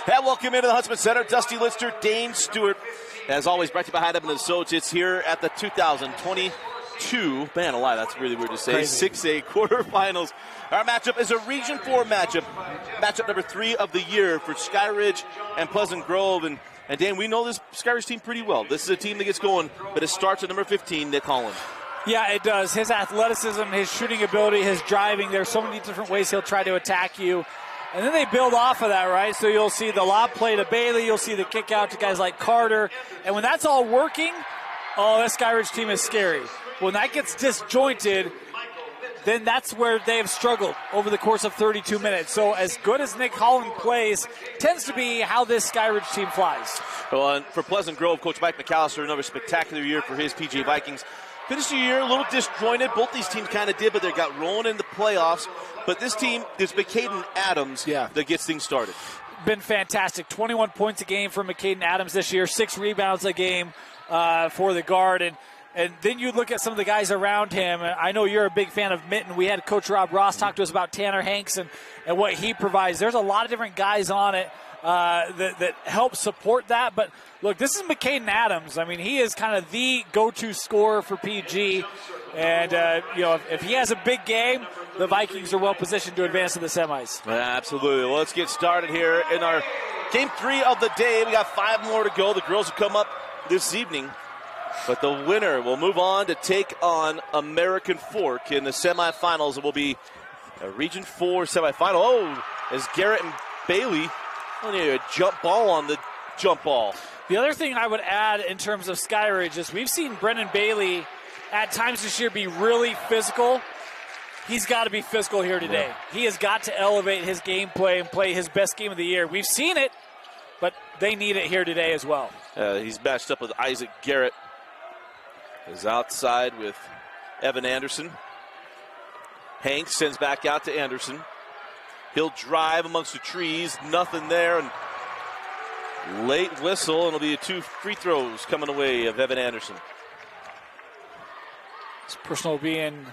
And welcome into the Huntsman Center. Dusty Lister, Dane Stewart. As always, brought to you by Heidemann & Associates here at the 2022, man alive, that's really weird to say, Crazy. 6A quarterfinals. Our matchup is a Region 4 matchup. Matchup number 3 of the year for Skyridge and Pleasant Grove. And Dan, we know this Skyridge team pretty well. This is a team that gets going, but it starts at number 15, Nick Holland. Yeah, it does. His athleticism, his shooting ability, his driving, there's so many different ways he'll try to attack you. And then they build off of that, right? So you'll see the lob play to Bailey. You'll see the kick out to guys like Carter. And when that's all working, oh, this Skyridge team is scary. When that gets disjointed, then that's where they have struggled over the course of 32 minutes. So as good as Nick Holland plays, tends to be how this Skyridge team flies. Well, and for Pleasant Grove, Coach Mike McAllister, another spectacular year for his PJ Vikings. Finished the year a little disjointed. Both these teams kind of did, but they got rolling in the playoffs. But this team, there's McCaden Adams that gets things started. Been fantastic. 21 points a game for McCaden Adams this year, 6 rebounds a game for the guard. And then you look at some of the guys around him. I know you're a big fan of Mitten. We had Coach Rob Ross talk to us about Tanner Hanks and what he provides. There's a lot of different guys on it that help support that. But, look, this is McCaden Adams. I mean, he is kind of the go-to scorer for PG. And, if he has a big game, the Vikings are well positioned to advance to the semis. Absolutely. Well, let's get started here in our Game 3 of the day. We got 5 more to go. The girls will come up this evening. But the winner will move on to take on American Fork in the semifinals. It will be a Region 4 semifinal. Oh, as Garrett and Bailey, a jump ball on the jump ball. The other thing I would add in terms of Skyridge is we've seen Brendan Bailey at times this year be really physical. He's got to be physical here today. Yeah. He has got to elevate his gameplay and play his best game of the year. We've seen it, but they need it here today as well. He's matched up with Isaac Garrett. Is outside with Evan Anderson. Hanks sends back out to Anderson. He'll drive amongst the trees. Nothing there. And late whistle, and it'll be 2 free throws coming away of Evan Anderson. It's personal being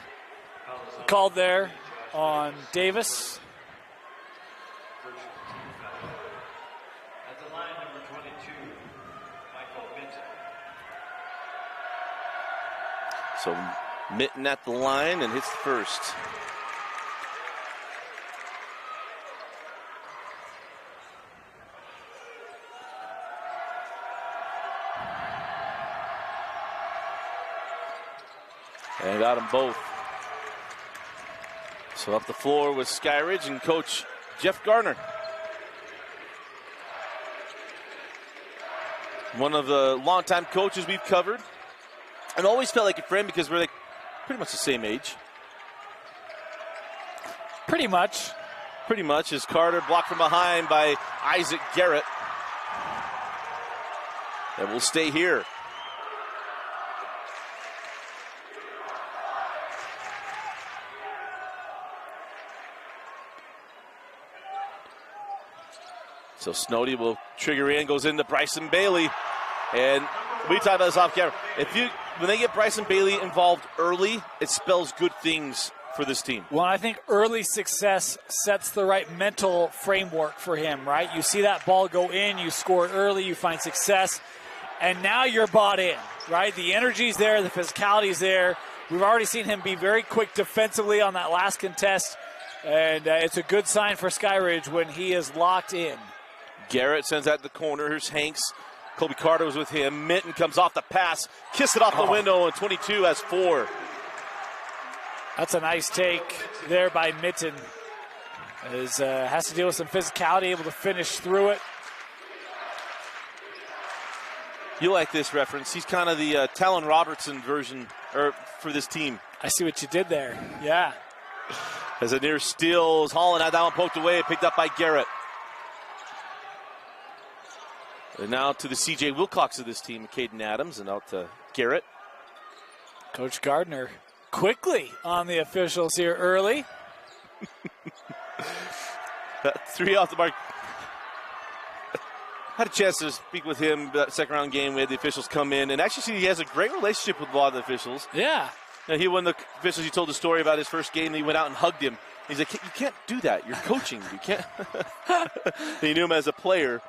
called there on Davis. At the line, number 22, Michael Minton. So Mitten at the line and hits the first. And got them both. So up the floor with Skyridge and Coach Jeff Garner. One of the longtime coaches we've covered. And always felt like a friend because we're like pretty much the same age. Pretty much. Pretty much, as Carter blocked from behind by Isaac Garrett. And we'll stay here. So Snowdy will trigger in, goes into Bryson Bailey. And we talked about this off camera. When they get Bryson Bailey involved early, it spells good things for this team. Well, I think early success sets the right mental framework for him, right? You see that ball go in, you score early, you find success, and now you're bought in, right? The energy's there, the physicality's there. We've already seen him be very quick defensively on that last contest, and it's a good sign for Skyridge when he is locked in. Garrett sends that to the corner. Here's Hanks. Kobe Carter was with him. Mitten comes off the pass, kissed it off the window, and 22 has 4. That's a nice take there by Mitten. Has to deal with some physicality, able to finish through it. You like this reference. He's kind of the Talon Robertson version for this team. I see what you did there. Yeah. As a near steal, Holland had that one poked away, picked up by Garrett. And now to the C.J. Wilcox of this team, Caden Adams, and out to Garrett. Coach Gardner quickly on the officials here early. 3 off the mark. Had a chance to speak with him that second round game. We had the officials come in, and actually see he has a great relationship with a lot of the officials. Yeah. One of the officials, he told a story about his first game. He went out and hugged him He's like, you can't do that. You're coaching. You can't. He knew him as a player.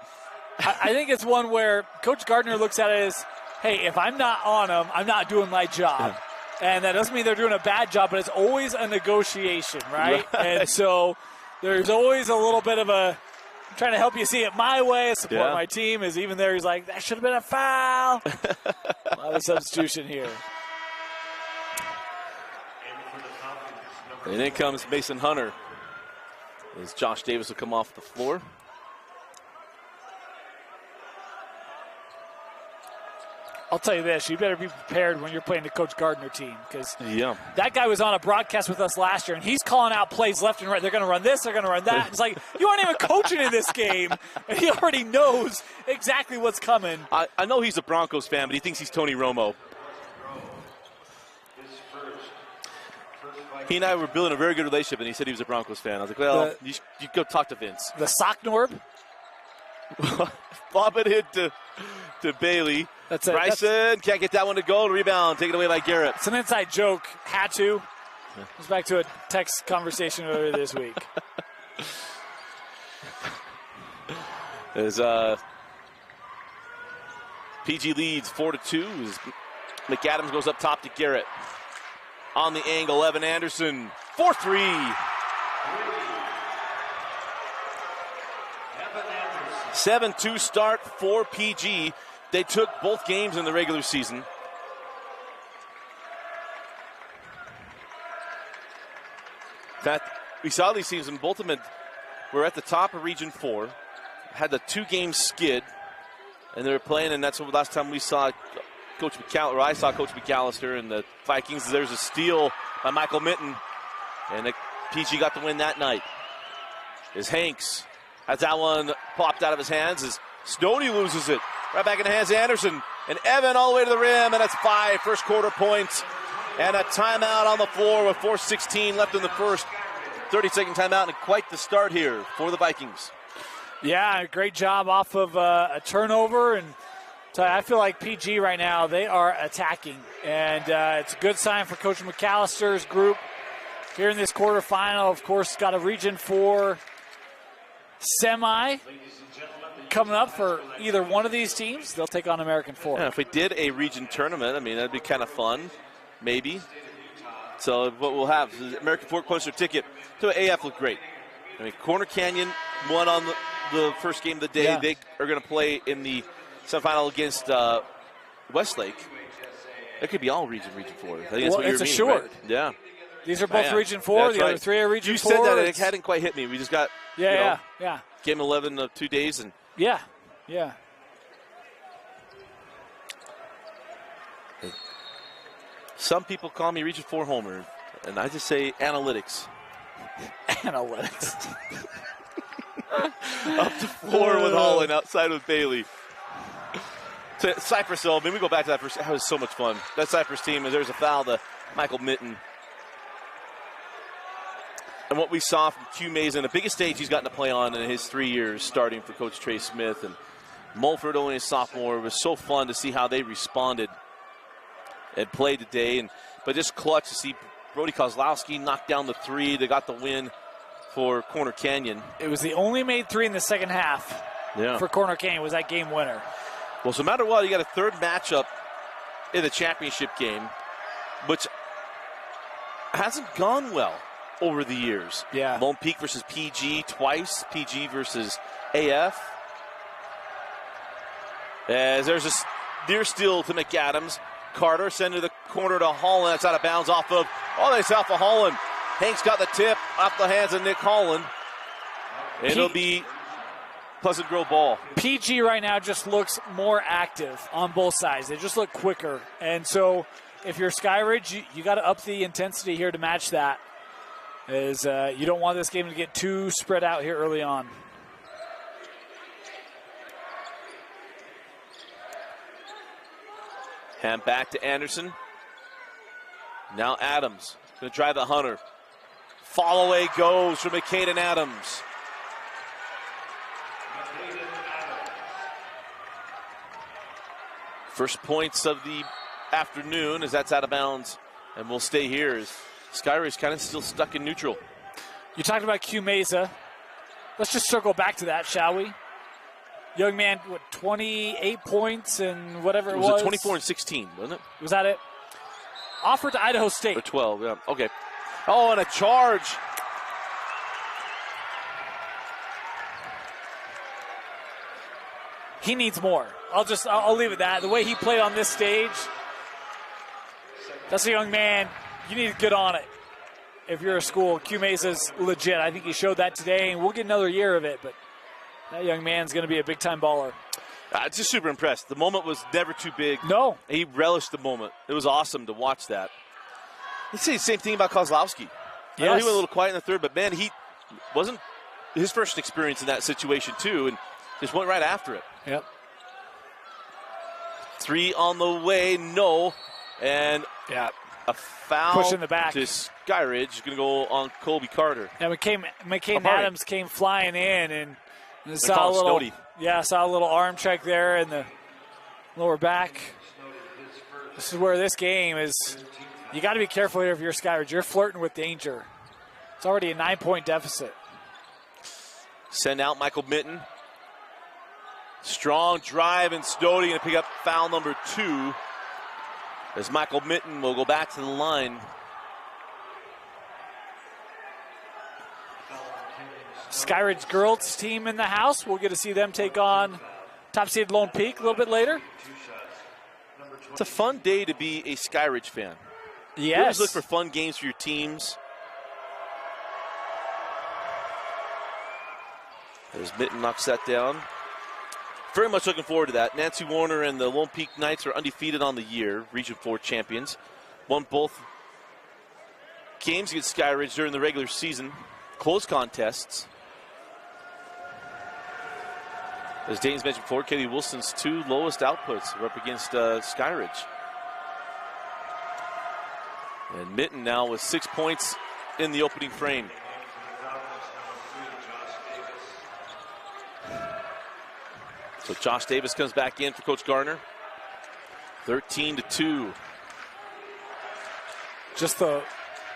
I think it's one where Coach Gardner looks at it as, hey, if I'm not on them, I'm not doing my job. And that doesn't mean they're doing a bad job, but it's always a negotiation, right? And so there's always a little bit of a, I'm trying to help you see it my way, support my team. Is even there, he's like, that should have been a foul. A lot of substitution here. And in comes Mason Hunter as Josh Davis will come off the floor. I'll tell you this, you better be prepared when you're playing the Coach Gardner team, because that guy was on a broadcast with us last year, and he's calling out plays left and right. They're going to run this, they're going to run that. It's like, you aren't even coaching in this game, and he already knows exactly what's coming. I know he's a Broncos fan, but he thinks he's Tony Romo. He and I were building a very good relationship, and he said he was a Broncos fan. I was like, well, you go talk to Vince. The sock norb? Bob it hit to Bailey. That's it. Bryson can't get that one to go. Rebound taken away by Garrett. It's an inside joke. Had to. It's back to a text conversation earlier this week. As PG leads 4-2. As McAdams goes up top to Garrett. On the angle, Evan Anderson, 4-3. 7-2 start for PG. They took both games in the regular season. In fact, we saw these teams, and both of them were at the top of Region 4, had the 2-game skid, and they were playing, and that's the last time we saw Coach McAllister, or I saw Coach McAllister and the Vikings. There's a steal by Michael Minton, and PG got the win that night. As Hanks has that one popped out of his hands, as Stoney loses it. Right back in the hands of Anderson, and Evan all the way to the rim, and that's 5 first quarter points. And a timeout on the floor with 4:16 left in the first. 30-second timeout, and quite the start here for the Vikings. Yeah, great job off of a turnover, and I feel like PG right now, they are attacking, and it's a good sign for Coach McAllister's group here in this quarterfinal. Of course, got a Region 4 semi coming up for either one of these teams. They'll take on American 4. Yeah, if we did a region tournament, I mean, that'd be kind of fun, maybe. So what we'll have is American 4 closer ticket to AF look great. I mean, Corner Canyon won on the first game of the day. Yeah. They are going to play in the semifinal against Westlake. It could be all Region 4. I think that's what it's you're a short. Right? Yeah. These are both Region 4. That's the other 3 are Region 4. You said that, and it hadn't quite hit me. We just got, yeah. Game 11 of 2 days. And Yeah. some people call me Region 4 homer, and I just say analytics. Analytics. Up to 4 with Holland, outside with Bailey. To Cypress, though, I mean, we go back to that first. That was so much fun. That Cypress team, there's a foul to Michael Minton. And what we saw from Q Mason, the biggest stage he's gotten to play on in his 3 years starting for Coach Trey Smith. And Mulford, only a sophomore, it was so fun to see how they responded and played today. But just clutch to see Brody Kozlowski knock down the 3. They got the win for Corner Canyon. It was the only made 3 in the second half for Corner Canyon, was that game winner. Well, so no matter what, you got a third matchup in the championship game, which hasn't gone well over the years. Yeah. Lone Peak versus PG twice, PG versus AF. As there's a near steal to McAdams. Carter send to the corner to Holland. That's out of bounds off of, that's off of Holland. Hanks got the tip off the hands of Nick Holland. And it'll be Pleasant Grove ball. PG right now just looks more active on both sides. They just look quicker. And so if you're Skyridge, you got to up the intensity here to match that. As you don't want this game to get too spread out here early on. Hand back to Anderson. Now Adams going to drive the Hunter. Fall away goes for McCaden Adams. First points of the afternoon as that's out of bounds. And we'll stay here as Skyridge kind of still stuck in neutral. You talked about Q Mesa. Let's just circle back to that, shall we? Young man, 28 points and whatever it was. Was it 24 and 16, wasn't it? Was that it? Offered to Idaho State. Or 12, yeah. Okay. Oh, and a charge. He needs more. I'll leave it at that. The way he played on this stage, that's a young man. You need to get on it. If you're a school, Q Mesa's legit. I think he showed that today, and we'll get another year of it. But that young man's going to be a big-time baller. Just super impressed. The moment was never too big. No. He relished the moment. It was awesome to watch that. You say the same thing about Kozlowski. Yes. I know he went a little quiet in the third, but, man, he wasn't his first experience in that situation, too, and just went right after it. Yep. 3 on the way, no. And a foul push in the back to Skyridge. Going to go on Colby Carter. And McCain Adams came flying in and saw a little arm check there in the lower back. This is where this game is. You got to be careful here if you're Skyridge. You're flirting with danger. It's already a 9-point deficit. Send out Michael Minton. Strong drive, and Snowdy going to pick up foul number 2. As Michael Minton will go back to the line. Skyridge girls team in the house. We'll get to see them take on top seed Lone Peak a little bit later. It's a fun day to be a Skyridge fan. Yes. You always look for fun games for your teams. As Minton knocks that down. Very much looking forward to that. Nancy Warner and the Lone Peak Knights are undefeated on the year, Region 4 champions. Won both games against Skyridge during the regular season. Close contests. As Dane's mentioned before, Katie Wilson's 2 lowest outputs were up against Skyridge. And Minton now with 6 points in the opening frame. So Josh Davis comes back in for Coach Garner. 13-2. Just the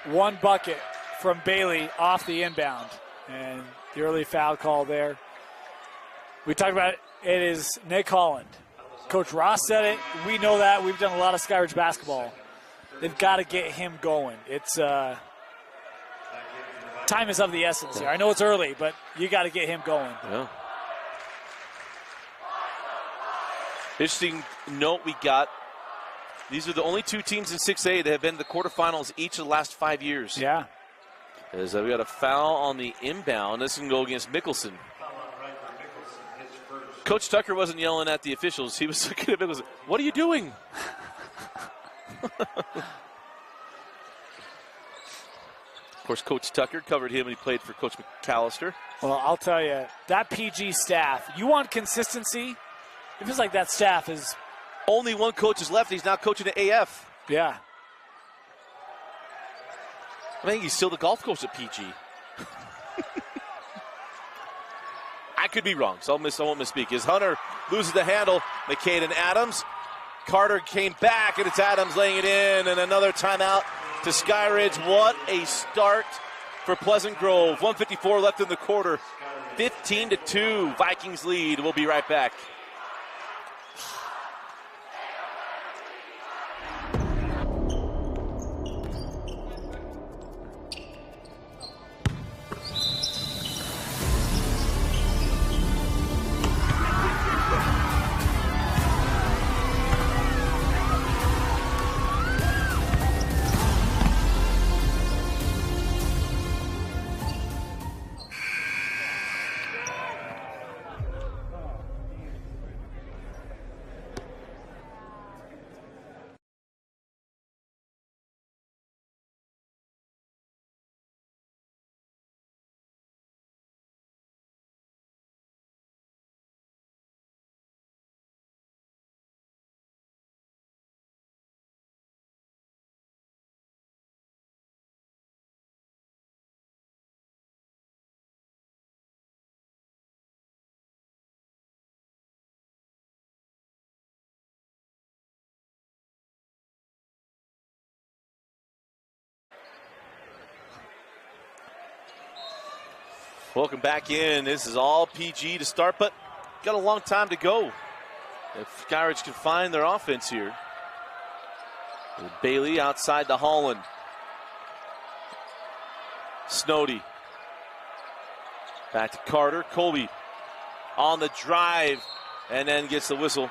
one bucket from Bailey off the inbound. And the early foul call there. We talked about it. It is Nick Holland. Coach Ross said it. We know that. We've done a lot of Skyridge basketball. They've got to get him going. It's time is of the essence here. I know it's early, but you got to get him going. Yeah. Interesting note we got. These are the only 2 teams in 6A that have been to the quarterfinals each of the last 5 years. Yeah. As we got a foul on the inbound. This can go against Mickelson. Coach Tucker wasn't yelling at the officials. He was looking at Mickelson. What are you doing? Of course, Coach Tucker covered him when he played for Coach McAllister. Well, I'll tell you, that PG staff, you want consistency? It feels like that staff is... Only one coach is left. He's now coaching at AF. Yeah. I think he's still the golf coach at PG. I could be wrong, so I won't misspeak. As Hunter loses the handle, McCain and Adams. Carter came back, and it's Adams laying it in, and another timeout to Skyridge. What a start for Pleasant Grove. 1:54 left in the quarter. 15-2, Vikings lead. We'll be right back. Welcome back in. This is all PG to start, but got a long time to go. If Skyridge can find their offense here. With Bailey outside to Holland. Snowdy. Back to Carter. Colby on the drive and then gets the whistle.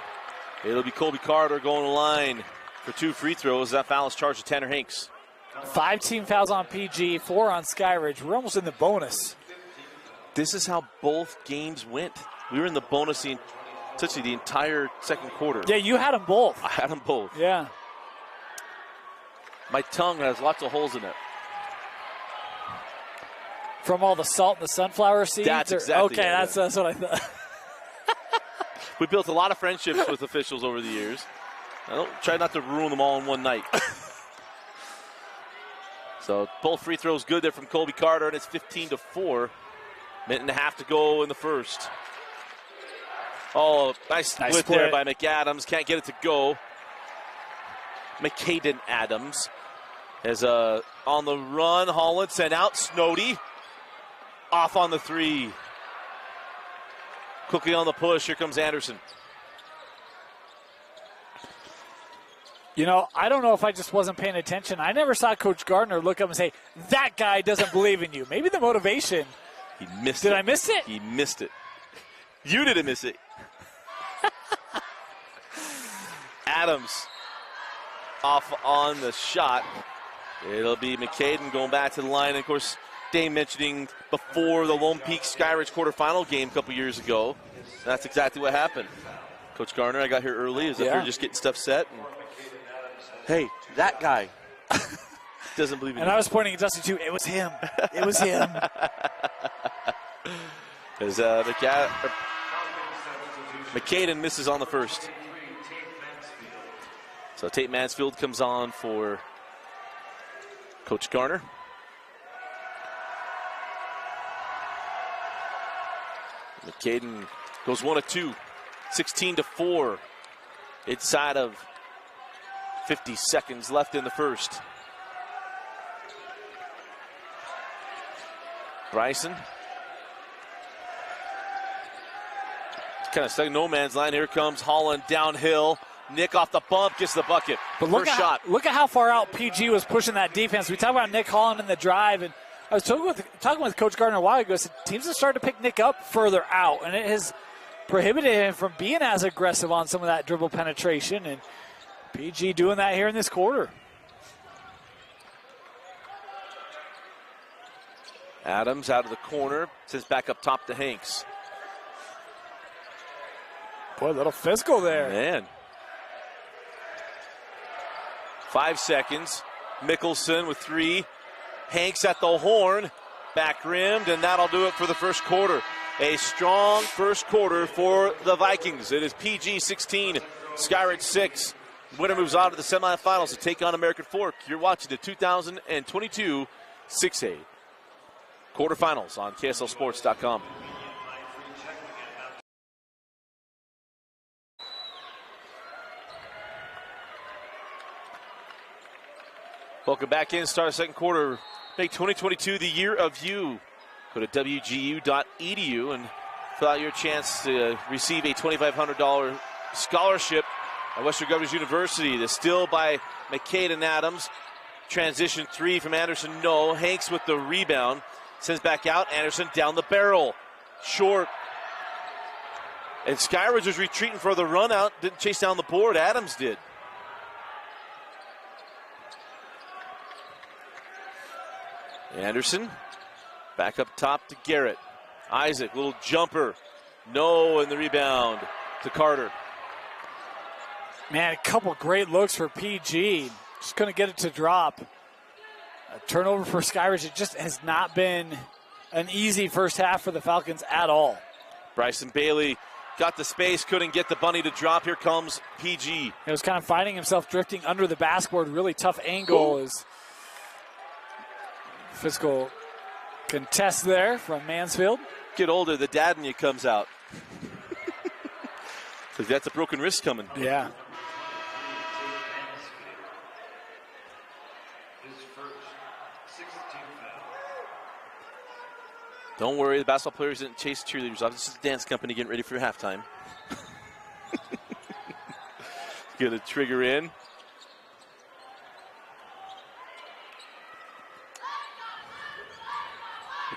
It'll be Colby Carter going to the line for 2 free throws. That foul is charged to Tanner Hanks. 5 team fouls on PG, 4 on Skyridge. We're almost in the bonus. This is how both games went. We were in the bonus essentially the entire second quarter. Yeah, you had them both. I had them both. Yeah. My tongue has lots of holes in it. From all the salt and the sunflower seeds? That's exactly okay, it, that's what I thought. We built a lot of friendships with officials over the years. I don't try not to ruin them all in one night. So both free throws good there from Colby Carter, and it's 15-4. Minute and a half to go in the first. Oh, nice split there by McAdams. Can't get it to go. McCaden Adams is on the run. Holland sent out. Snowdy off on the 3. Quickly on the push. Here comes Anderson. You know, I don't know if I just wasn't paying attention. I never saw Coach Gardner look up and say, that guy doesn't believe in you. Maybe the motivation. He missed it. Did I miss it? He missed it. You didn't miss it. Adams off on the shot. It'll be McCaden going back to the line. And of course, Dane mentioning before the Lone Peak Skyridge quarterfinal game a couple years ago. That's exactly what happened. Coach Garner, I got here early as if we were just getting stuff set. And, hey, that guy doesn't believe in And you. I was pointing at Dusty, too. It was him. It was him. As McCaden misses on the first. So Tate Mansfield comes on for Coach Garner. McCaden goes 1 of 2, 16-4. Inside of 50 seconds left in the first. Bryson. Kind of stuck in no man's line. Here comes Holland downhill. Nick off the bump, gets the bucket. But First shot. Look at how far out PG was pushing that defense. We talk about Nick Holland in the drive, and I was talking with Coach Gardner a while ago. I said teams have started to pick Nick up further out, and it has prohibited him from being as aggressive on some of that dribble penetration. And PG doing that here in this quarter. Adams out of the corner, sends back up top to Hanks. Boy, a little physical there. Man. 5 seconds. Mickelson with 3. Hanks at the horn. Back rimmed, and that'll do it for the first quarter. A strong first quarter for the Vikings. It is PG 16, Skyridge 6. Winner moves on to the semifinals to take on American Fork. You're watching the 2022 6A quarterfinals on KSLSports.com. Welcome back in. Start the second quarter. Make 2022 the year of you. Go to wgu.edu and fill out your chance to receive a $2,500 scholarship at Western Governors University. The steal by McCaden Adams. Transition 3 from Anderson. No. Hanks with the rebound. Sends back out. Anderson down the barrel. Short. And Skyridge was retreating for the run out. Didn't chase down the board. Adams did. Anderson back up top to Garrett. Isaac, little jumper. No, and the rebound to Carter. Man, a couple great looks for PG. Just couldn't get it to drop. A turnover for Skyridge. It just has not been an easy first half for the Falcons at all. Bryson Bailey got the space, couldn't get the bunny to drop. Here comes PG. He was kind of finding himself drifting under the basketboard. Really tough angle. Is physical contest there from Mansfield. Get older, the dad in you comes out. Because that's a broken wrist coming. Yeah. His first 16 foul. Don't worry, the basketball players didn't chase cheerleaders off. This is a dance company getting ready for halftime. Get a trigger in.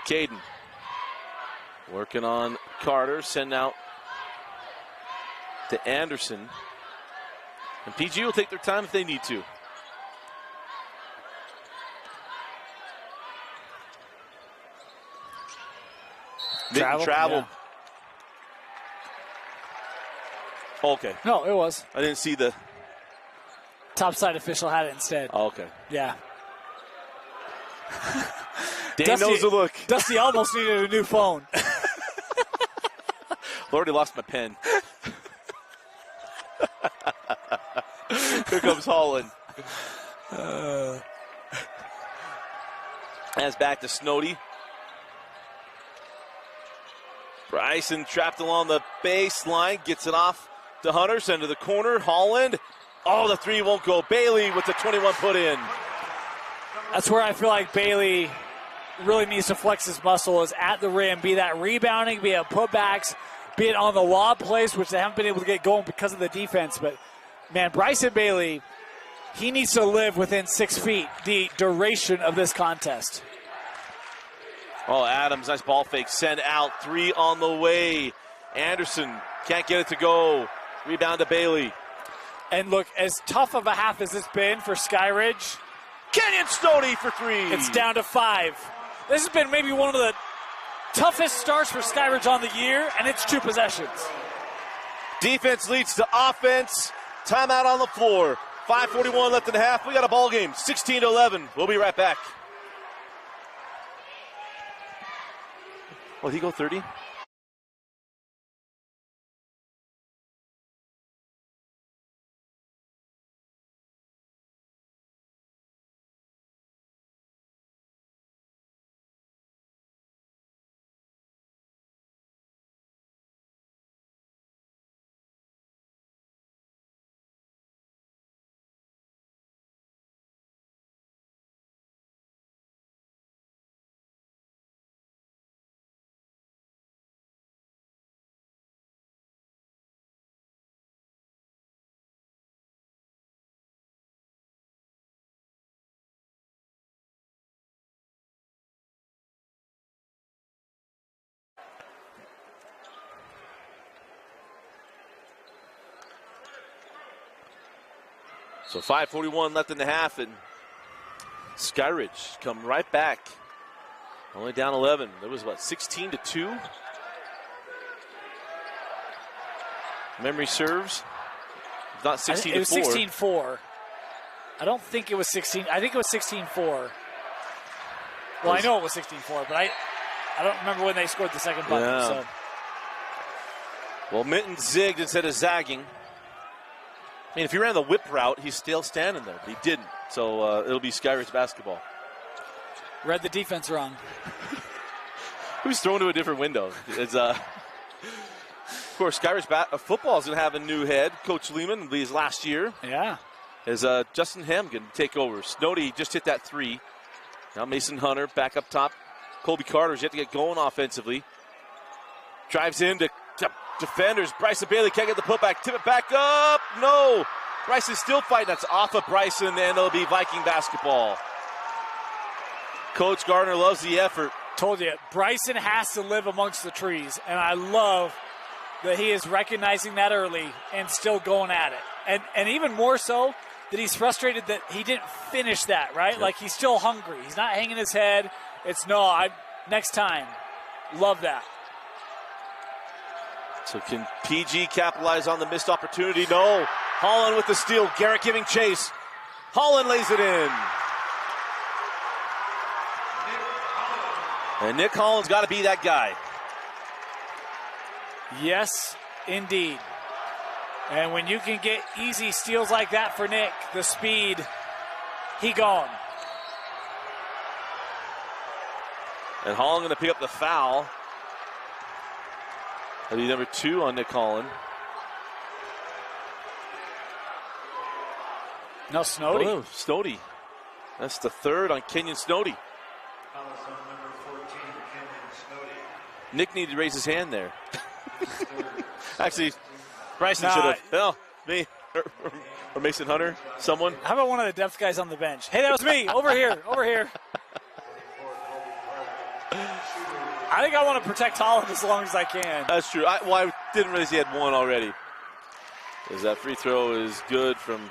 Caden working on Carter, send out to Anderson. And PG will take their time if they need to. Travel. Yeah. Okay. No, it was. I didn't see the Topside official had it instead. Oh, okay. Yeah. Dane knows the look. Dusty almost needed a new phone. Already lost my pen. Here comes Holland. As back to Snowdy. Bryson trapped along the baseline. Gets it off to Hunter. Send to the corner. Holland. Oh, the three won't go. Bailey with the 21 put in. That's where I feel like Bailey really needs to flex his muscle, is at the rim, be that rebounding, be it putbacks, be it on the lob plays, which they haven't been able to get going because of the defense. But, man, Bryson Bailey, he needs to live within 6 feet the duration of this contest. Oh, Adams, nice ball fake. Send out. Three on the way. Anderson can't get it to go. Rebound to Bailey. And look, as tough of a half as it's been for Skyridge, Kenyon Snowdy for three. it's down to 5. This has been maybe one of the toughest starts for Skyridge on the year, and it's 2 possessions. Defense leads to offense. Timeout on the floor. 5:41 left in the half. We got a ball game. 16-11. We'll be right back. Oh, did he go 30? So 5:41 left in the half, and Skyridge come right back. Only down 11. There was, 16-2? Memory serves. It's not 16-4. It was 16-4. I don't think it was 16. I think it was 16-4. Well, I know it was 16-4, but I don't remember when they scored the second bucket. Yeah. So. Well, Minton zigged instead of zagging. I mean, if he ran the whip route, he's still standing there, but he didn't. So it'll be Skyridge basketball. Read the defense wrong. Who's thrown to a different window? It's, of course, Skyridge football is going to have a new head. Coach Lehman, his last year. Yeah. As Justin Ham going to take over. Snowdy just hit that three. Now Mason Hunter back up top. Colby Carter's yet to get going offensively. Drives in to defenders. Bryson Bailey can't get the putback. Tip it back up. No. Bryson's still fighting. That's off of Bryson, and it'll be Viking basketball. Coach Gardner loves the effort. Told you, Bryson has to live amongst the trees, and I love that he is recognizing that early and still going at it. And even more so that he's frustrated that he didn't finish that, right? Yep. Like, he's still hungry. He's not hanging his head. It's next time. Love that. So can PG capitalize on the missed opportunity? No. Holland with the steal. Garrett giving chase. Holland lays it in. And Nick Holland's got to be that guy. Yes, indeed. And when you can get easy steals like that for Nick, the speed, he gone. And Holland going to pick up the foul. That'll be number 2 on Nick Holland. No, Snowdy. Oh, Snowdy. That's the third on Kenyon Snowdy. Fouls on number 14, Kenyon Snowdy. Nick needed to raise his hand there. Actually, Bryson should have. No, me or Mason Hunter, someone. How about one of the depth guys on the bench? Hey, that was me. Over here. Over here. I think I want to protect Holland as long as I can. That's true. I didn't realize he had one already. As that free throw is good from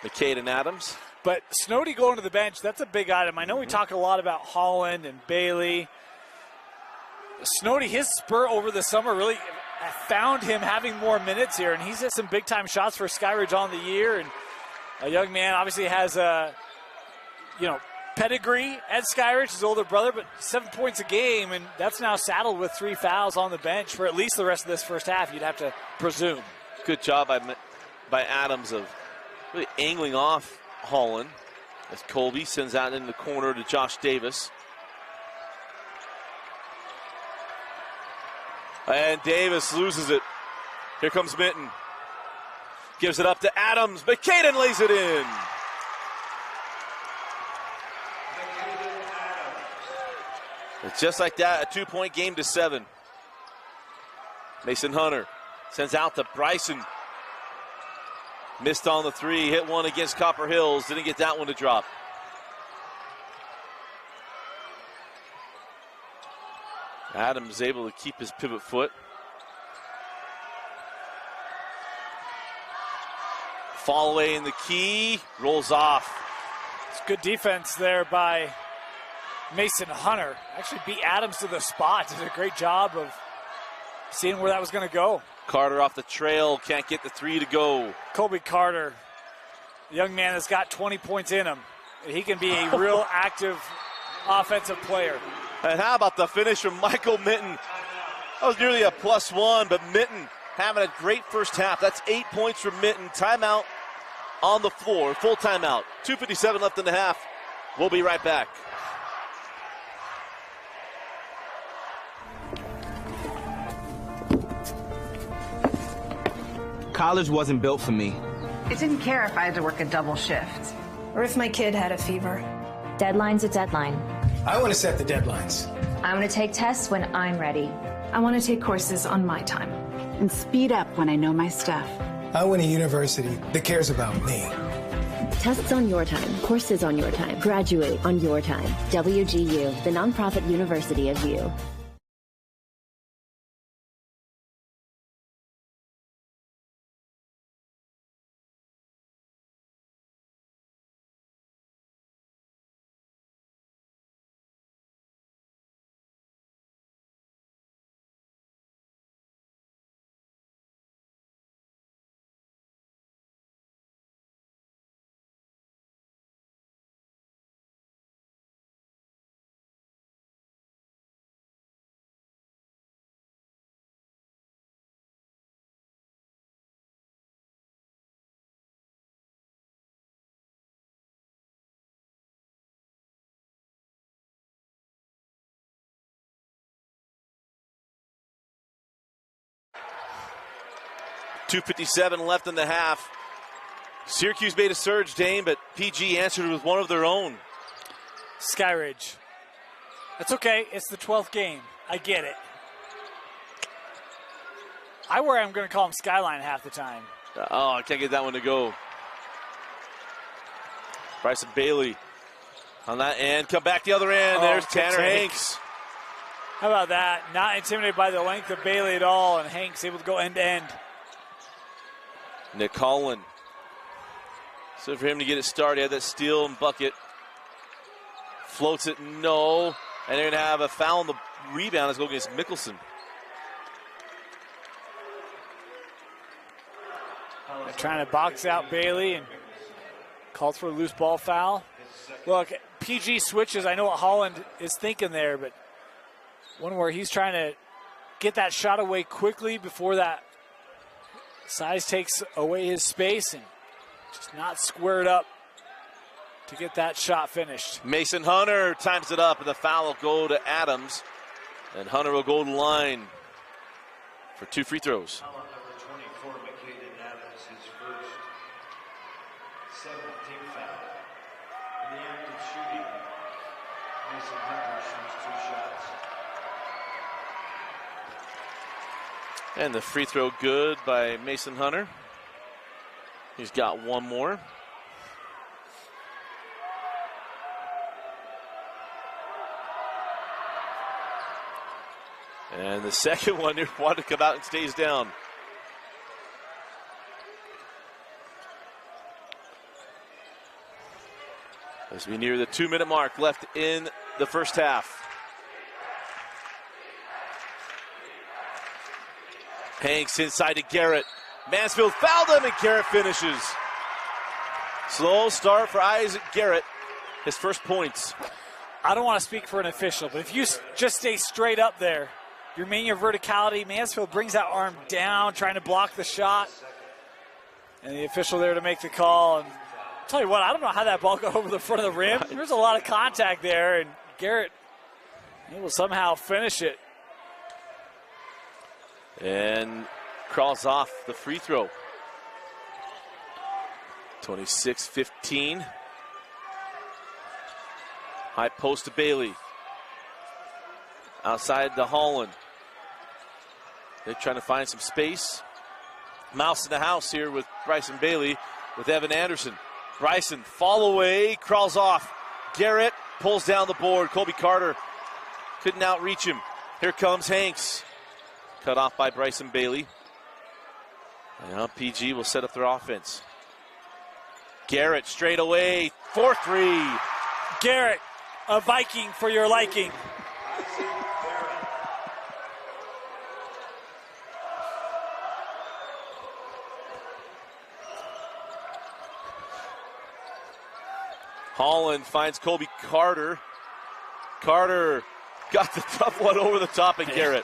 McCade and Adams. But Snowdy going to the bench, that's a big item. I know we talk a lot about Holland and Bailey. Snowdy, his spurt over the summer really found him having more minutes here, and he's hit some big-time shots for Skyridge on the year. And a young man obviously has a, pedigree at Skyridge, his older brother, but 7 points a game, and that's now saddled with 3 fouls on the bench for at least the rest of this first half, you'd have to presume. Good job by Adams of really angling off Holland as Colby sends out in the corner to Josh Davis. And Davis loses it. Here comes Minton. Gives it up to Adams. McCaden lays it in. It's just like that, a 2-point game to 7. Mason Hunter sends out to Bryson. Missed on the 3, hit one against Copper Hills, didn't get that one to drop. Adams able to keep his pivot foot. Fall away in the key, rolls off. It's good defense there by Mason Hunter. Actually beat Adams to the spot. Did a great job of seeing where that was going to go. Carter off the trail, can't get the 3 to go. Colby Carter, a young man that's got 20 points in him. He can be a real active offensive player. And how about the finish from Michael Minton? That was nearly a +1, but Minton having a great first half. That's 8 points from Minton. Timeout on the floor, full timeout. 2:57 left in the half. We'll be right back. College wasn't built for me. I didn't care if I had to work a double shift. Or if my kid had a fever. Deadline's a deadline. I want to set the deadlines. I want to take tests when I'm ready. I want to take courses on my time. And speed up when I know my stuff. I want a university that cares about me. Tests on your time, courses on your time, graduate on your time. WGU, the nonprofit university of you. .257 left in the half. Syracuse made a surge, Dane, but PG answered with one of their own. Skyridge. That's okay. It's the 12th game. I get it. I'm going to call him Skyline half the time. Oh, I can't get that one to go. Bryson Bailey on that end. Come back the other end. There's Tanner Hanks. How about that? Not intimidated by the length of Bailey at all, and Hanks able to go end to end. Nick Holland. So for him to get it started, he had that steal and bucket. Floats it, no. And they're going to have a foul on the rebound. Let's go against Mickelson. They're trying to box out Bailey and called for a loose ball foul. Look, PG switches. I know what Holland is thinking there, but one where he's trying to get that shot away quickly before that size takes away his space and just not squared up to get that shot finished. Mason Hunter times it up, and the foul will go to Adams. And Hunter will go to the line for 2 free throws. Foul on number 24, McCaden Adams, his first 7th team foul. In the act of shooting, Mason Hunter shoots 2 shots. And the free throw good by Mason Hunter. He's got one more. And the second one, wanted to come out and stays down. As we near the 2-minute mark left in the first half. Hanks inside to Garrett. Mansfield fouled him, and Garrett finishes. Slow start for Isaac Garrett. His first points. I don't want to speak for an official, but if you just stay straight up there, you're maintaining your verticality. Mansfield brings that arm down, trying to block the shot. And the official there to make the call. And I'll tell you what, I don't know how that ball got over the front of the rim. There's a lot of contact there, and Garrett will somehow finish it. And crawls off the free throw. 26-15. High post to Bailey. Outside to Holland. They're trying to find some space. Mouse in the house here with Bryson Bailey with Evan Anderson. Bryson, fall away, crawls off. Garrett pulls down the board. Colby Carter couldn't outreach him. Here comes Hanks. Cut off by Bryson Bailey. And now PG will set up their offense. Garrett straight away, 4-3. Garrett, a Viking for your liking. Holland finds Colby Carter. Carter got the tough one over the top of Garrett.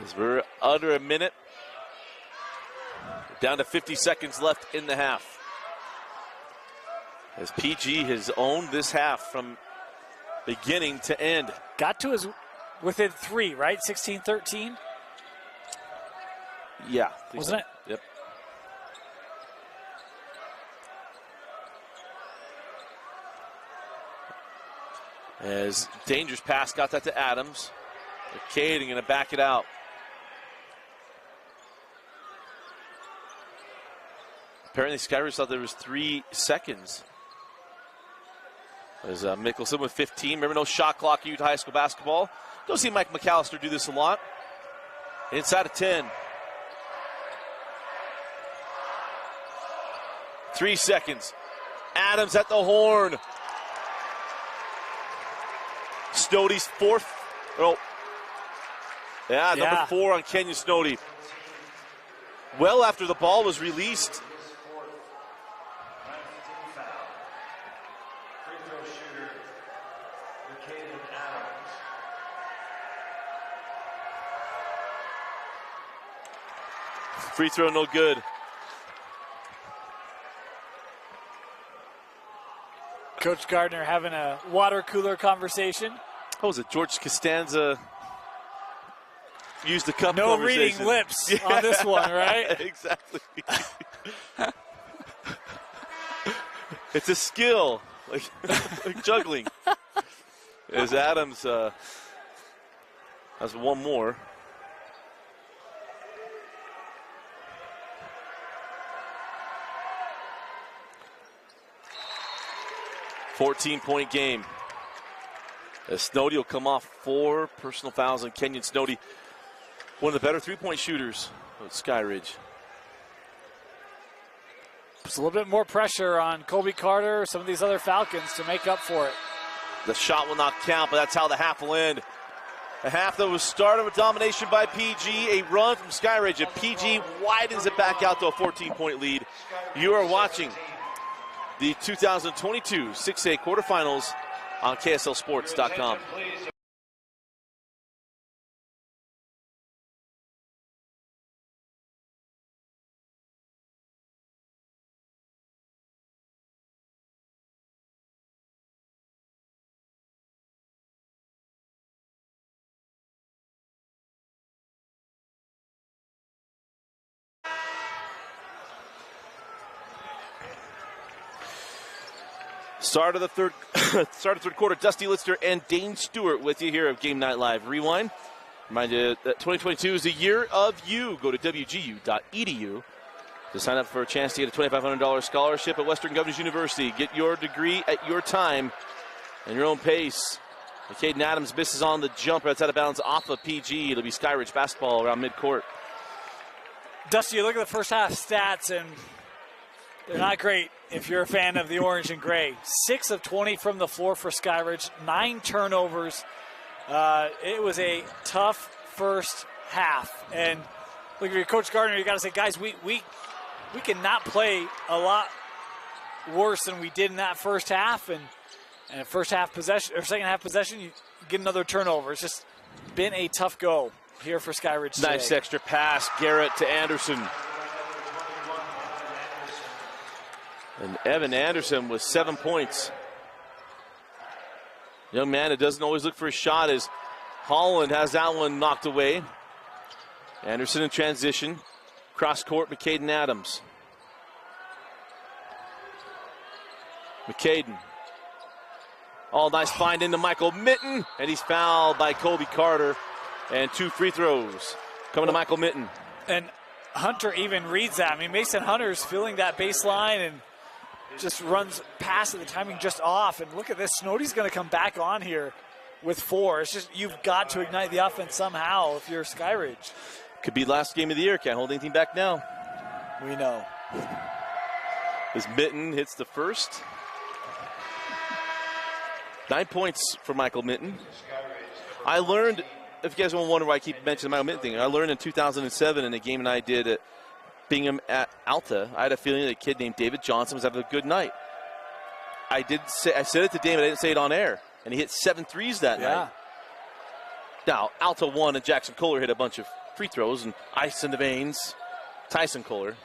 As we're under a minute. Down to 50 seconds left in the half. As PG has owned this half from beginning to end. Got to his within 3, right? 16-13? Yeah. Wasn't it? Yep. As dangerous pass, got that to Adams. Cade going to back it out. Apparently Skyridge thought there was 3 seconds. There's Mickelson with 15. Remember, no shot clock in Utah high school basketball. Don't see Mike McAllister do this a lot. Inside of 10. 3 seconds. Adams at the horn. Snody's fourth. Oh. Yeah, number 4 on Kenyon Snody. Well after the ball was released. Free throw no good. Coach Gardner having a water cooler conversation. What was it? George Costanza used the cup No conversation. reading lips on this one, right? Exactly. It's a skill, like juggling. As Adams has one more. $14-point game. As Snody will come off 4 personal fouls on Kenyon Snody. One of the better three-point shooters at Skyridge. Puts a little bit more pressure on Colby Carter, some of these other Falcons to make up for it. The shot will not count, but that's how the half will end. A half that was started with domination by PG, a run from Skyridge, and PG widens it back out to a 14-point lead. You are watching the 2022 6A quarterfinals on KSLSports.com. Start of the third quarter. Dusty Lister and Dane Stewart with you here at Game Night Live Rewind. Remind you that 2022 is the year of you. Go to wgu.edu to sign up for a chance to get a $2,500 scholarship at Western Governors University. Get your degree at your time and your own pace. Caden Adams misses on the jumper. That's out of bounds off of PG. It'll be Skyridge basketball around midcourt. Dusty, you look at the first half stats, and they're not great if you're a fan of the orange and gray. 6 of 20 from the floor for Skyridge, 9 turnovers. It was a tough first half. And look, if you're Coach Gardner, you got to say, guys, we cannot play a lot worse than we did in that first half. And first half possession or second half possession, you get another turnover. It's just been a tough go here for Skyridge today. Nice extra pass, Garrett to Anderson. And Evan Anderson with 7 points. Young man that doesn't always look for a shot as Holland has that one knocked away. Anderson in transition. Cross court, McCaden Adams. McCaden. Oh, nice find into Michael Mitten, and he's fouled by Colby Carter. And 2 free throws coming to Michael Mitten. And Hunter even reads that. I mean, Mason Hunter's feeling that baseline and just runs past it, the timing just off. And look at this, Snowdy's going to come back on here with 4. It's just you've got to ignite the offense somehow if you're Skyridge. Could be last game of the year. Can't hold anything back now. We know. As Mitten hits the first. 9 points for Michael Mitten. I learned, if you guys want to wonder why I keep mentioning the Michael Mitten thing, I learned in 2007 in a game that I did at Bingham at Alta, I had a feeling that a kid named David Johnson was having a good night. I said it to David, I didn't say it on air, and he hit 7 threes that night. Now, Alta won, and Jackson Kohler hit a bunch of free throws, and ice in the veins, Tyson Kohler.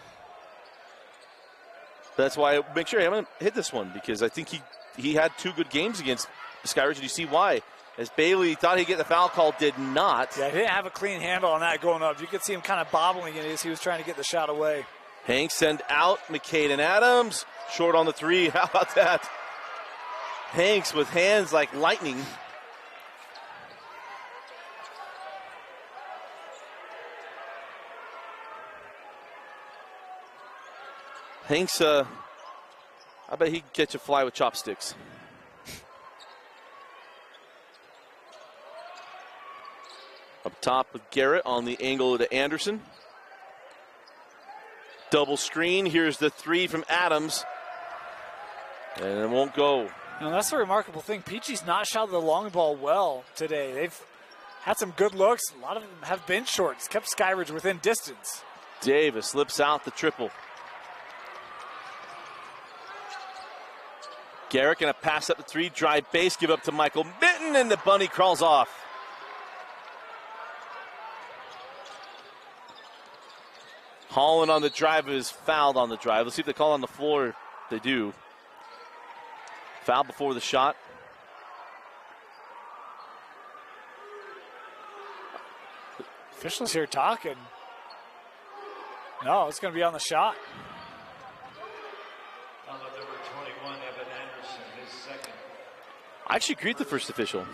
That's why I make sure I'm going to hit this one, because I think he had 2 good games against the Skyridge, and you see why. As Bailey thought he'd get the foul call, did not. Yeah, he didn't have a clean handle on that going up. You could see him kind of bobbling it as he was trying to get the shot away. Hanks send out McCaden Adams. Short on the 3. How about that? Hanks with hands like lightning. Hanks, I bet he could catch a fly with chopsticks. Up top with Garrett on the angle to Anderson. Double screen. Here's the 3 from Adams. And it won't go. Now that's a remarkable thing. Peachy's not shot the long ball well today. They've had some good looks. A lot of them have been short. It's kept Skyridge within distance. Davis slips out the triple. Garrett gonna pass up the 3, drive base, give up to Michael Mitten, and the bunny crawls off. Holland on the drive is fouled on the drive. Let's see if they call on the floor. They do. Foul before the shot. Officials here talking. No, it's going to be on the shot. On the number 21, Evan Anderson, his second. I actually agreed with the first official.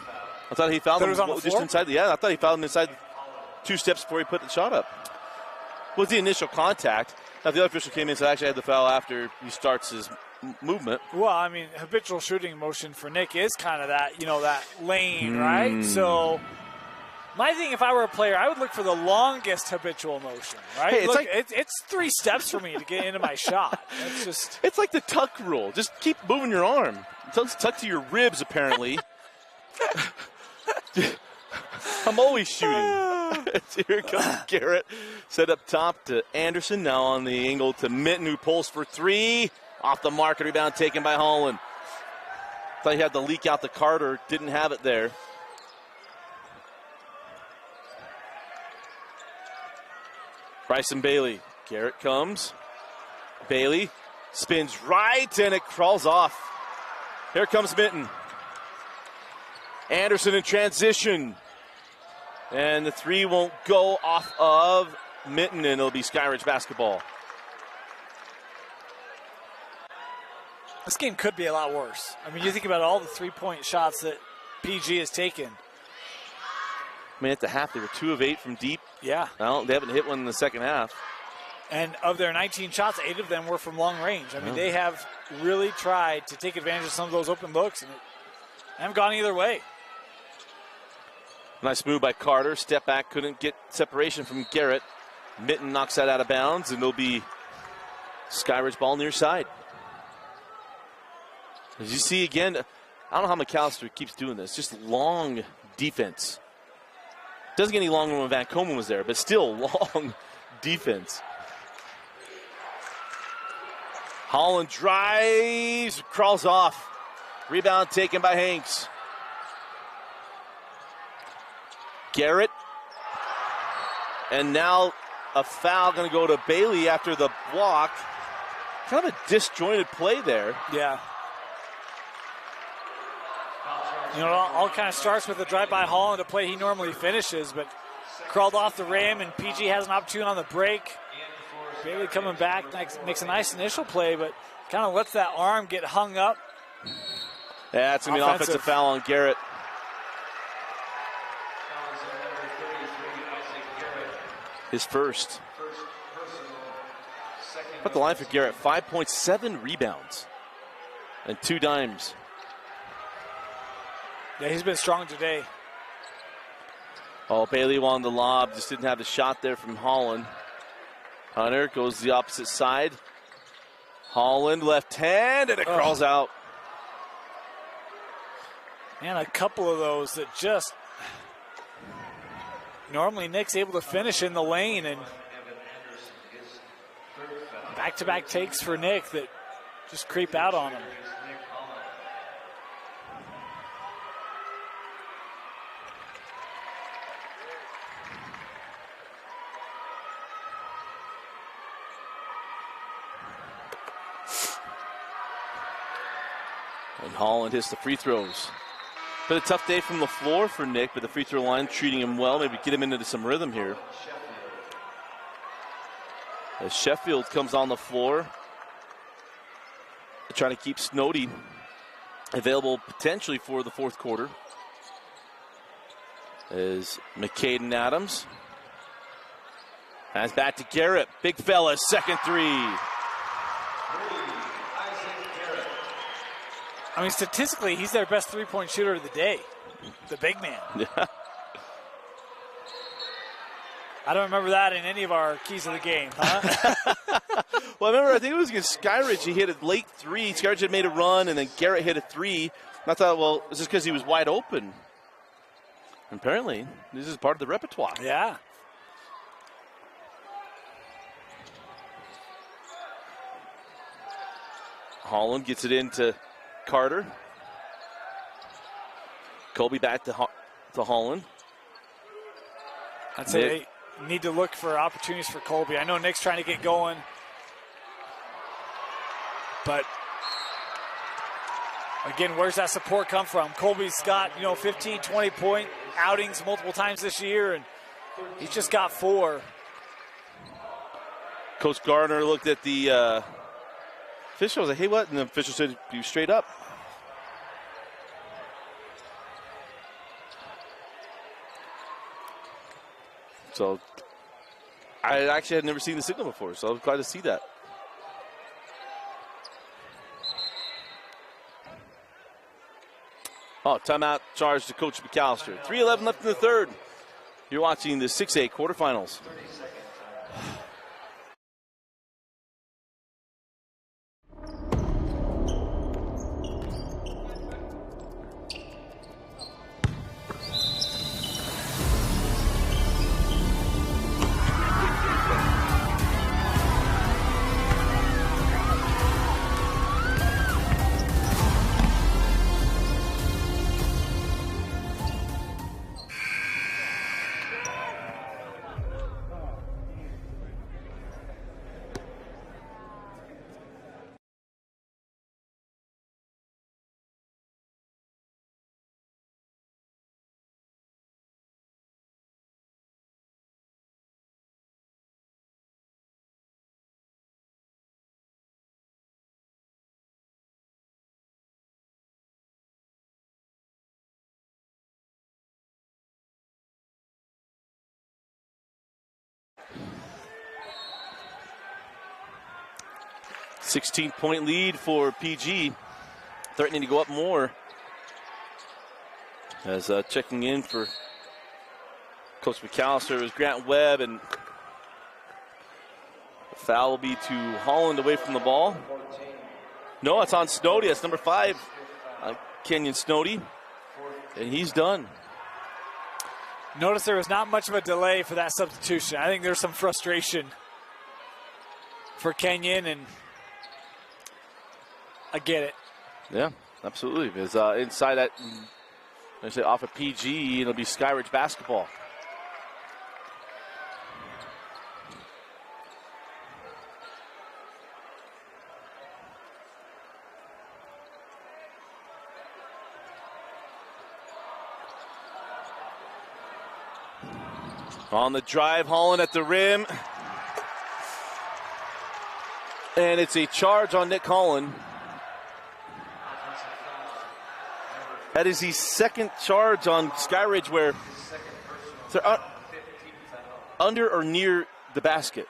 I thought he fouled him was on the just floor? inside. I thought he fouled him inside 2 steps before he put the shot up. Was the initial contact. Now, the other official came in and said, actually, I had the foul after he starts his movement. Well, I mean, habitual shooting motion for Nick is kind of that, that lane, right? So my thing, if I were a player, I would look for the longest habitual motion, right? Hey, it's 3 steps for me to get into my shot. It's like the tuck rule. Just keep moving your arm. It's tucked to your ribs, apparently. I'm always shooting. Here comes Garrett. Set up top to Anderson. Now on the angle to Mitten, who pulls for 3. Off the mark, rebound taken by Holland. Thought he had to leak out the Carter. Didn't have it there. Bryson Bailey. Garrett comes. Bailey spins right, and it crawls off. Here comes Mitten. Anderson in transition. And the 3 won't go off of Mitten, and it'll be Skyridge basketball. This game could be a lot worse. I mean, you think about all the three-point shots that PG has taken. I mean, at the half, they were 2 of 8 from deep. Yeah. Well, they haven't hit one in the second half. And of their 19 shots, 8 of them were from long range. I mean, they have really tried to take advantage of some of those open looks, and they haven't gone either way. Nice move by Carter. Step back, couldn't get separation from Garrett. Mitten knocks that out of bounds, and it'll be Skyridge ball near side. As you see again, I don't know how McAllister keeps doing this. Just long defense. Doesn't get any longer when Van Komen was there, but still long defense. Holland drives, crawls off. Rebound taken by Hanks. Garrett. And now a foul going to go to Bailey after the block. Kind of a disjointed play there. Yeah. You know, it all kind of starts with a drive by Holland, a play he normally finishes, but crawled off the rim, and PG has an opportunity on the break. Bailey coming back, makes a nice initial play, but kind of lets that arm get hung up. Yeah, it's going to be an offensive foul on Garrett. His first. Put the line for Garrett, 5.7 rebounds and 2 dimes. Yeah, he's been strong today. Oh, Bailey won the lob, just didn't have the shot there from Holland. Hunter goes the opposite side. Holland left hand, and it crawls out. Man, a couple of those that just normally Nick's able to finish in the lane, and back-to-back takes for Nick that just creep out on him. And Holland hits the free throws. Been a tough day from the floor for Nick, but the free throw line treating him well. Maybe get him into some rhythm here. As Sheffield comes on the floor, trying to keep Snowdy available potentially for the fourth quarter. As McCaden Adams has back to Garrett. Big fella, second three. I mean, statistically, he's their best three-point shooter of the day, the big man. Yeah. I don't remember that in any of our keys of the game, huh? Well, I think it was against Skyridge. He hit a late three. Skyridge had made a run, and then Garrett hit a three. And I thought, well, it's just because he was wide open. Apparently, this is part of the repertoire. Yeah. Holland gets it into Carter. Colby back to Holland. I'd say they need to look for opportunities for Colby. I know Nick's trying to get going, but again, where's that support come from? Colby's got, 15, 20-point outings multiple times this year, and he's just got 4. Coach Gardner looked at the official. I was like, hey, what? And the official said, you straight up. So I actually had never seen the signal before, so I was glad to see that. Oh, timeout charge to Coach McAllister. 3:11 left in the third. You're watching the 6A quarterfinals. 16-point lead for PG, threatening to go up more. As checking in for Coach McAllister is Grant Webb, and the foul will be to Holland away from the ball. No, it's on Snody. That's number 5, Kenyon Snody, and he's done. Notice there was not much of a delay for that substitution. I think there's some frustration for Kenyon, and I get it. Yeah, absolutely. Because inside that, I say off of PG, it'll be Skyridge basketball. On the drive, Holland at the rim. And it's a charge on Nick Holland. That is his second charge on Skyridge where they're under or near the basket.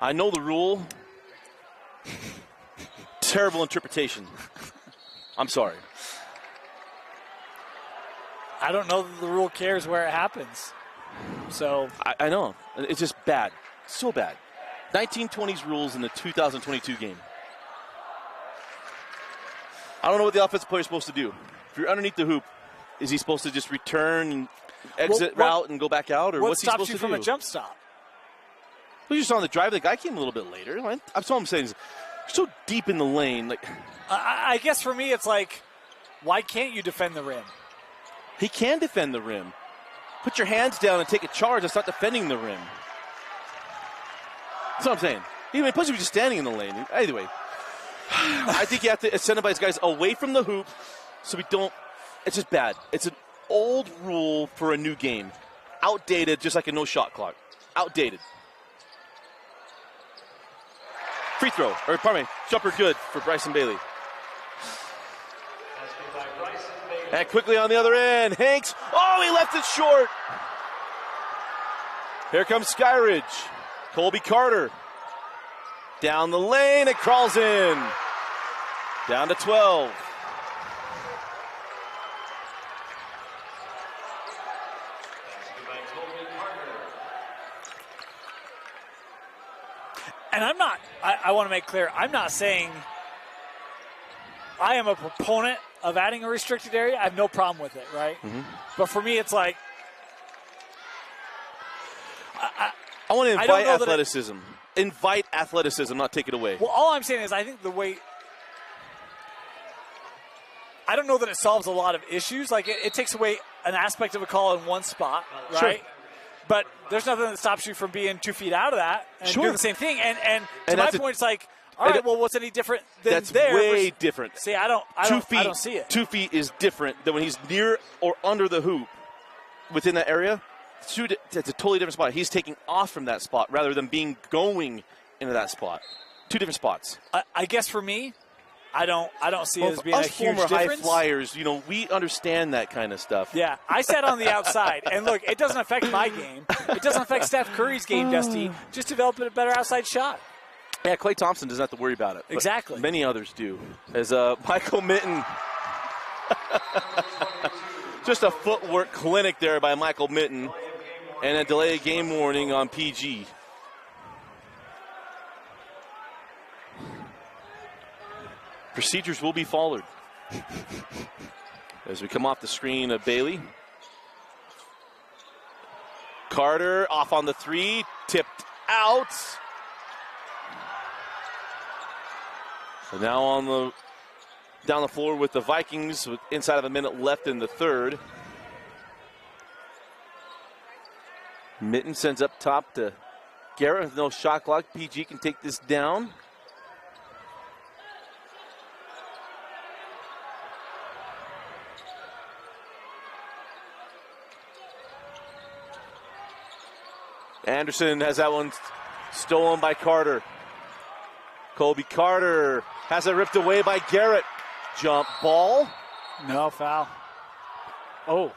I know the rule. Terrible interpretation. I'm sorry. I don't know that the rule cares where it happens. So I know. It's just bad. So bad. 1920s rules in the 2022 game. I don't know what the offensive player is supposed to do. If you're underneath the hoop, is he supposed to just return and exit route and go back out? Or what's he supposed to do? What stops you from a jump stop? Well, you just on the drive. The guy came a little bit later. That's all I'm saying is you're so deep in the lane. I guess for me it's like, why can't you defend the rim? He can defend the rim. Put your hands down and take a charge. That's not defending the rim. That's what I'm saying. Even plus, if you're just standing in the lane. Either way, I think you have to incentivize guys away from the hoop so we don't. It's just bad. It's an old rule for a new game. Outdated, just like a no-shot clock. Outdated. Free throw, or pardon me, jumper good for Bryson Bailey. And quickly on the other end, Hanks. Oh, he left it short. Here comes Skyridge. Colby Carter. Down the lane, it crawls in. Down to 12. And I'm not, I want to make clear, I'm not saying I am a proponent of adding a restricted area. I have no problem with it, right? Mm-hmm. But for me, it's like, I want to invite athleticism. Invite athleticism, not take it away. Well, all I'm saying is I think the way, I don't know that it solves a lot of issues. Like, it takes away an aspect of a call in one spot, right? Sure. But there's nothing that stops you from being 2 feet out of that and doing the same thing. And to my point, it's like, all right, well, what's any different than that's there? That's way different. See, I don't see it. 2 feet is different than when he's near or under the hoop within that area. It's a totally different spot. He's taking off from that spot rather than going into that spot. Two different spots. I guess for me, I don't see it as being a huge difference. High flyers, we understand that kind of stuff. Yeah, I sat on the outside, and look, it doesn't affect my game. It doesn't affect Steph Curry's game, Dusty. Just develop a better outside shot. Yeah, Klay Thompson doesn't have to worry about it. Exactly. Many others do. As Michael Mitten, just a footwork clinic there by Michael Mitten, and a delay of game warning on PG. Procedures will be followed. As we come off the screen of Bailey. Carter off on the three, tipped out. So now down the floor with the Vikings with inside of a minute left in the third. Mitten sends up top to Garrett with no shot clock. PG can take this down. Anderson has that one stolen by Carter. Colby Carter has it ripped away by Garrett. Jump ball. No foul. Oh.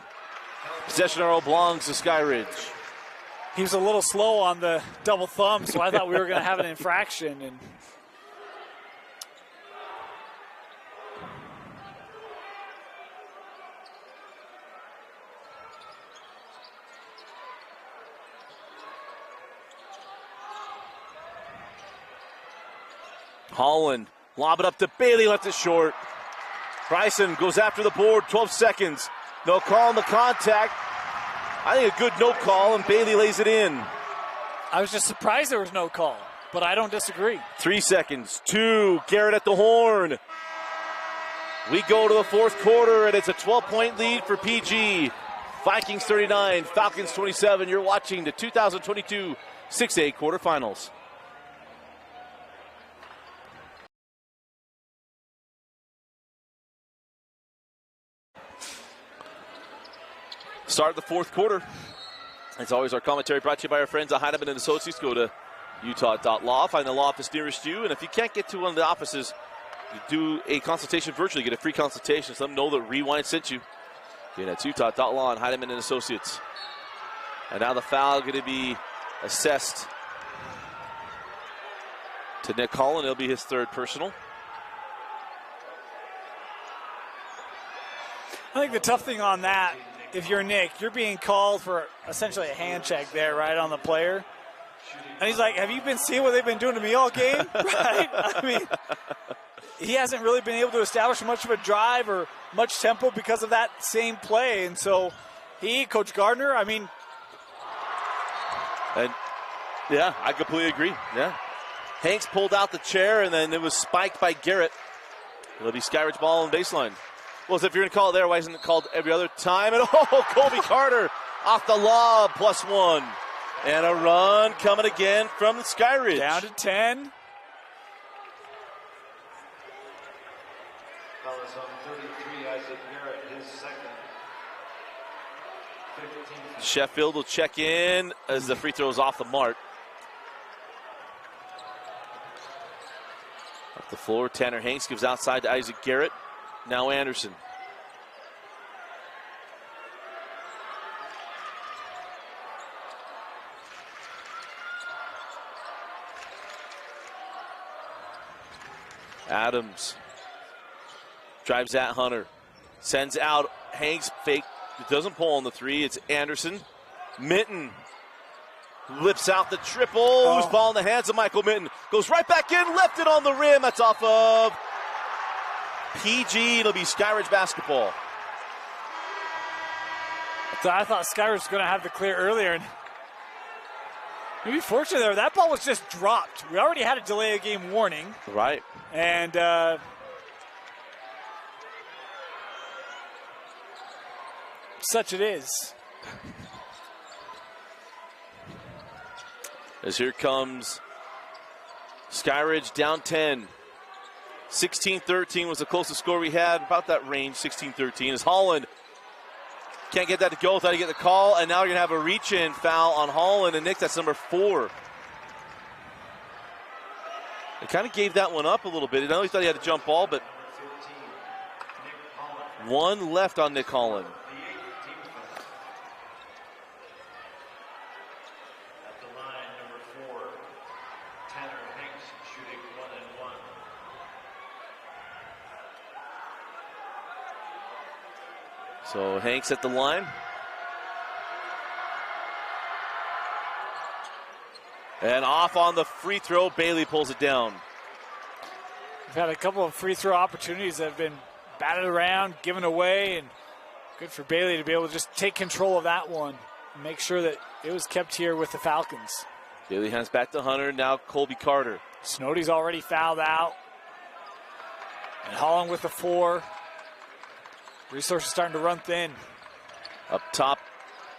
Possession arrow belongs to Skyridge. He was a little slow on the double thumb, so I thought we were going to have an infraction. And Holland, lob it up to Bailey, left it short. Bryson goes after the board, 12 seconds. No call on the contact. I think a good no call, and Bailey lays it in. I was just surprised there was no call, but I don't disagree. 3 seconds, 2, Garrett at the horn. We go to the fourth quarter, and it's a 12-point lead for PG. Vikings 39, Falcons 27. You're watching the 2022 6A quarterfinals. Start the fourth quarter. As always, our commentary brought to you by our friends at Heinemann & Associates. Go to utah.law, find the law office nearest you, and if you can't get to one of the offices, you do a consultation virtually, get a free consultation, so let them know that Rewind sent you. Again, that's utah.law and Heinemann & Associates. And now the foul going to be assessed to Nick Holland. It'll be his third personal. I think the tough thing on that, if you're Nick, you're being called for essentially a hand check there, right, on the player. And he's like, have you been seeing what they've been doing to me all game? Right? I mean, he hasn't really been able to establish much of a drive or much tempo because of that same play. And so Coach Gardner, I mean. And, yeah, I completely agree. Yeah. Hanks pulled out the chair, and then it was spiked by Garrett. It'll be Skyridge ball on baseline. Well, if you're going to call it there, why isn't it called every other time? And Colby Carter off the lob, +1. And a run coming again from the Skyridge. Down to 10. That was on 33, Isaac Garrett, his second. 15. Sheffield will check in as the free throw is off the mark. Up the floor, Tanner Hanks gives outside to Isaac Garrett. Now Anderson. Adams drives at Hunter. Sends out Hanks, fake. It doesn't pull on the three. It's Anderson. Minton lips out the triple. Loose ball in the hands of Michael Minton. Goes right back in, left it on the rim. That's off of PG. It'll be Skyridge basketball. So I thought Skyridge was going to have the clear earlier. And maybe fortunately there, that ball was just dropped. We already had a delay of game warning. Right. And such it is. As here comes Skyridge down 10. 16-13 was the closest score we had, about that range, 16-13. As Holland can't get that to go without he get the call, and now you're going to have a reach-in foul on Holland, and Nick, that's number 4. It kind of gave that one up a little bit. I know he thought he had a jump ball, but 1 left on Nick Holland. At the line, number 4, Tanner Hanks shooting 1-1. So Hanks at the line. And off on the free throw, Bailey pulls it down. We've had a couple of free throw opportunities that have been batted around, given away, and good for Bailey to be able to just take control of that one and make sure that it was kept here with the Falcons. Bailey hands back to Hunter, now Colby Carter. Snowdy's already fouled out. And Holland with the 4. Resources starting to run thin. Up top,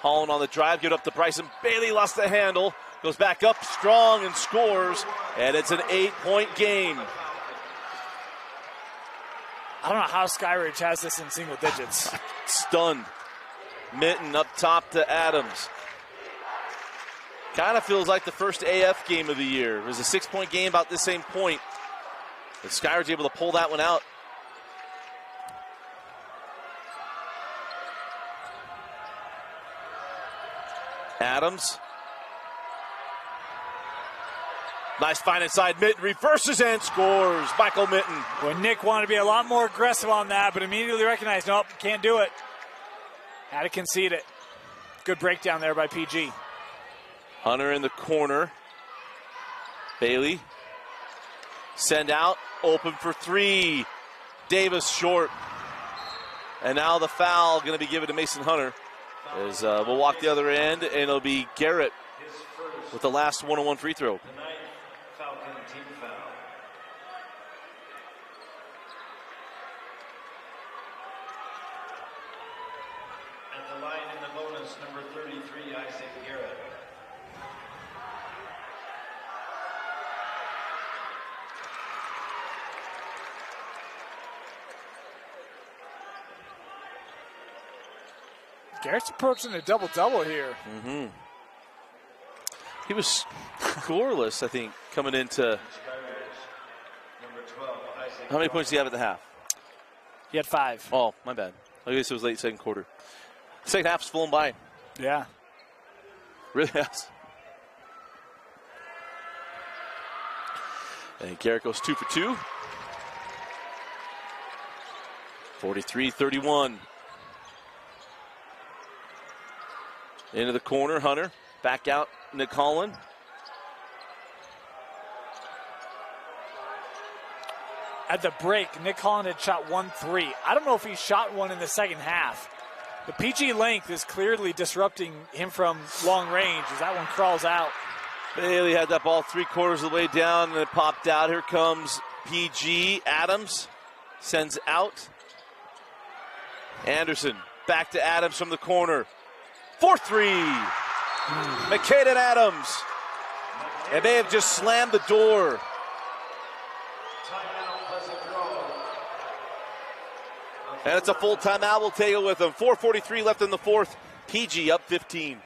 Holland on the drive, give it up to Bryson. Bailey lost the handle, goes back up strong and scores, and it's an 8-point game. I don't know how Skyridge has this in single digits. Stunned. Minton up top to Adams. Kind of feels like the first AF game of the year. It was a 6-point game, about the same point. But Skyridge able to pull that one out. Adams Nice find inside. Mitten reverses and scores. Michael Mitten. Well, Nick wanted to be a lot more aggressive on that, but immediately recognized, nope, can't do it. Had to concede it. Good breakdown there by PG. Hunter in the corner. Bailey. Send out. Open for three. Davis short. And now the foul going to be given to Mason Hunter. As we'll walk the other end, and it'll be Garrett with the last one-on-one free throw. The ninth Falcon team foul. At the line in the bonus, number 33, Isaac Garrett. Garrett's approaching a double-double here. Mm-hmm. He was scoreless, I think, coming into. Skyridge, number 12, Isaac. How many points do you have at the half? He had 5. Oh, my bad. I guess it was late second quarter. Second half's flown by. Yeah. Really has. And Garrett goes 2 for 2. 43-31. Into the corner, Hunter. Back out, Nick Holland. At the break, Nick Holland had shot 1-3. I don't know if he shot one in the second half. The PG length is clearly disrupting him from long range as that one crawls out. Bailey had that ball 3/4 of the way down, and it popped out. Here comes PG. Adams sends out. Anderson back to Adams from the corner. 4-3. McCain and Adams. And they have just slammed the door. And it's a full timeout. We'll take it with them. 4:43 left in the fourth. PG up 15.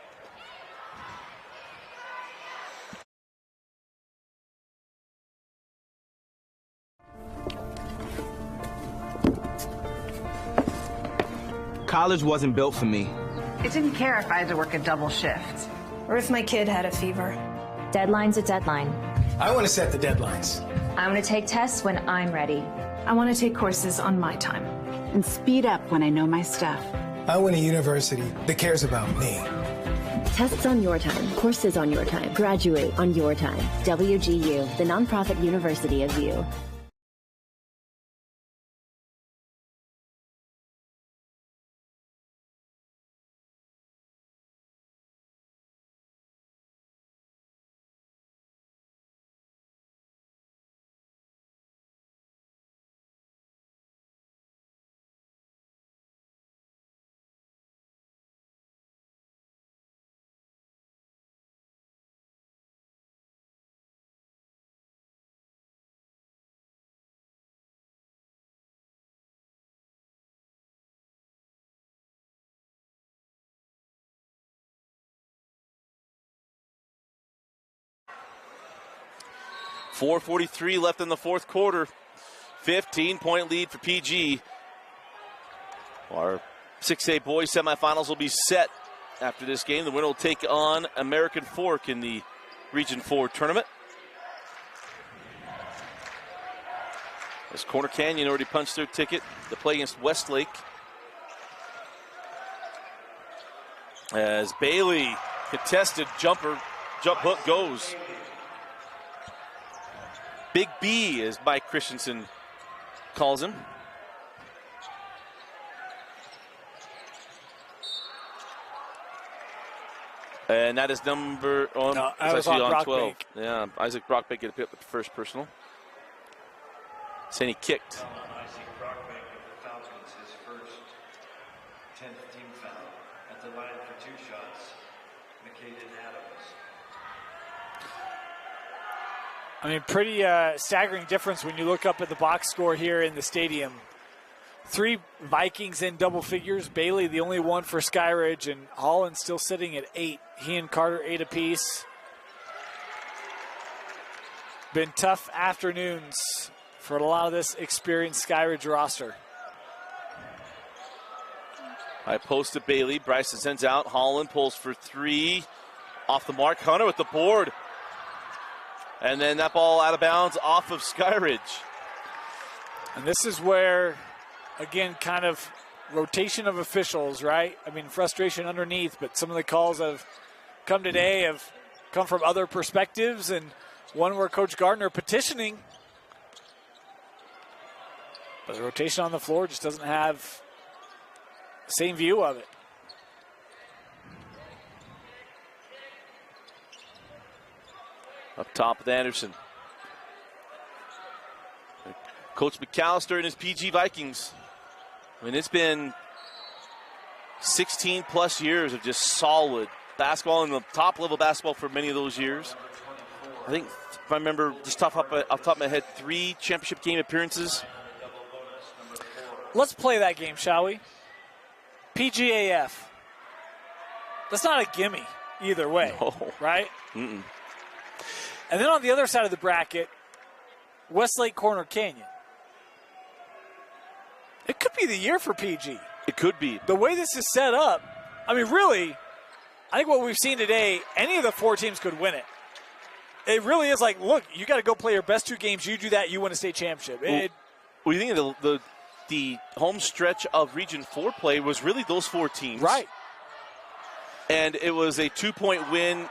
College wasn't built for me. I didn't care if I had to work a double shift. Or if my kid had a fever. Deadline's a deadline. I want to set the deadlines. I want to take tests when I'm ready. I want to take courses on my time. And speed up when I know my stuff. I want a university that cares about me. Tests on your time, courses on your time, graduate on your time. WGU, the nonprofit university of you. .43 left in the fourth quarter. 15-point lead for PG. Our 6A boys semifinals will be set after this game. The winner will take on American Fork in the Region 4 tournament. As Corner Canyon already punched their ticket to play against Westlake. As Bailey, contested jump hook goes. Big B, as Mike Christensen calls him. And that is number on, no, it's actually on 12. Brockbank. Yeah, Isaac Brockbank get a pick with the first personal. Saying he kicked. Isaac Brockbank of the Falcons, his first 10th team foul. At the line for 2 shots, McCain and Adams. I mean, pretty staggering difference when you look up at the box score here in the stadium. 3 Vikings in double figures. Bailey, the only one for Skyridge, and Holland still sitting at 8. He and Carter 8 apiece. Been tough afternoons for a lot of this experienced Skyridge roster. I post to Bailey. Bryson sends out. Holland pulls for 3. Off the mark. Hunter with the board. And then that ball out of bounds off of Skyridge. And this is where, again, kind of rotation of officials, right? I mean, frustration underneath, but some of the calls that have come today have come from other perspectives, and one where Coach Gardner petitioning. But the rotation on the floor just doesn't have the same view of it. Up top with Anderson. Coach McAllister and his PG Vikings. I mean, it's been 16 plus years of just solid basketball and the top level basketball for many of those years. I think, if I remember just off the top of my head, 3 championship game appearances. Let's play that game, shall we? PGAF. That's not a gimme either way, right? Mm-mm. And then on the other side of the bracket, Westlake Corner Canyon. It could be the year for PG. It could be. The way this is set up, I mean, really, I think what we've seen today, any of the 4 teams could win it. It really is like, look, you got to go play your best 2 games. You do that, you win a state championship. What do you think of the home stretch of Region 4 play was really those 4 teams. Right. And it was a 2-point win,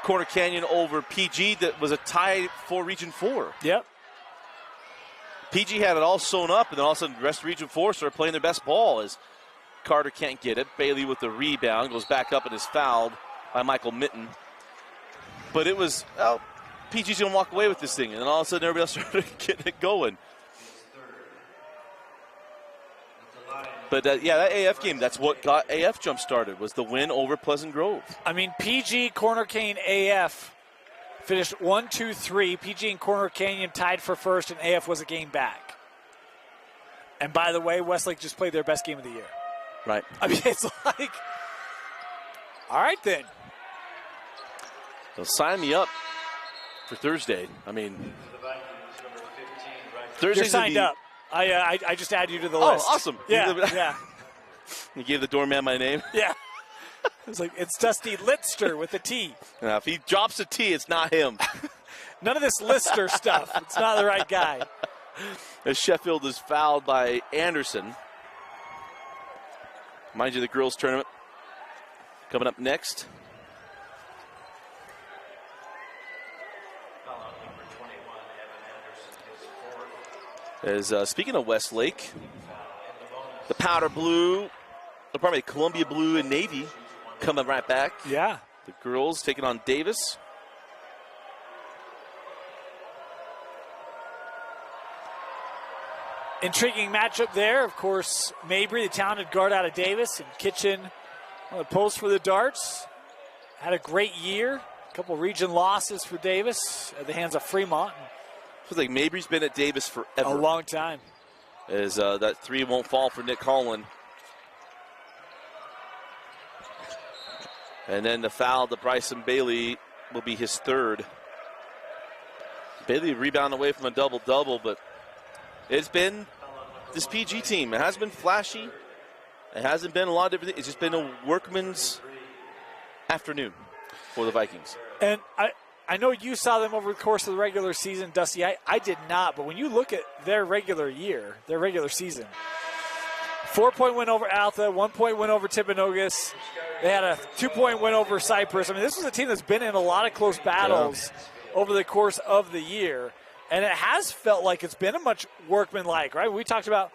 Corner Canyon over PG, that was a tie for Region 4. Yep. PG had it all sewn up, and then all of a sudden the rest of Region 4 started playing their best ball as Carter can't get it. Bailey with the rebound goes back up and is fouled by Michael Mitten. But it was, well, PG's going to walk away with this thing, and then all of a sudden everybody else started getting it going. But, yeah, that AF game, that's what got AF jump-started, was the win over Pleasant Grove. I mean, PG, Corner Canyon, AF finished 1-2-3. PG and Corner Canyon tied for first, and AF was a game back. And by the way, Westlake just played their best game of the year. Right. I mean, it's like, all right then. They'll sign me up for Thursday. I mean, Thursday's you're signed up. I just add you to the list. Oh, awesome. Yeah, yeah. You gave the doorman my name? Yeah. It's like, it's Dusty Litster with a T. Now, if he drops a T, it's not him. None of this Lister stuff. It's not the right guy. As Sheffield is fouled by Anderson. Mind you, the girls' tournament coming up next. As speaking of Westlake, the powder blue, probably Columbia blue and navy coming right back. Yeah. The girls taking on Davis. Intriguing matchup there. Of course, Mabry, the talented guard out of Davis, and Kitchen on the post for the Darts. Had a great year. A couple region losses for Davis at the hands of Fremont. Feels like Mabry's been at Davis forever. A long time. As that 3 won't fall for Nick Holland. And then the foul to Bryson Bailey will be his 3rd. Bailey rebound away from a double-double, but it's been this PG team. It hasn't been flashy. It hasn't been a lot of different things. It's just been a workman's afternoon for the Vikings. And I know you saw them over the course of the regular season, Dusty. I did not, but when you look at their regular year, their regular season, 4-point win over Alta, 1-point win over Timpanogos. They had a 2-point win over Cypress. I mean, this was a team that's been in a lot of close battles over the course of the year. And it has felt like it's been a much workmanlike, right? We talked about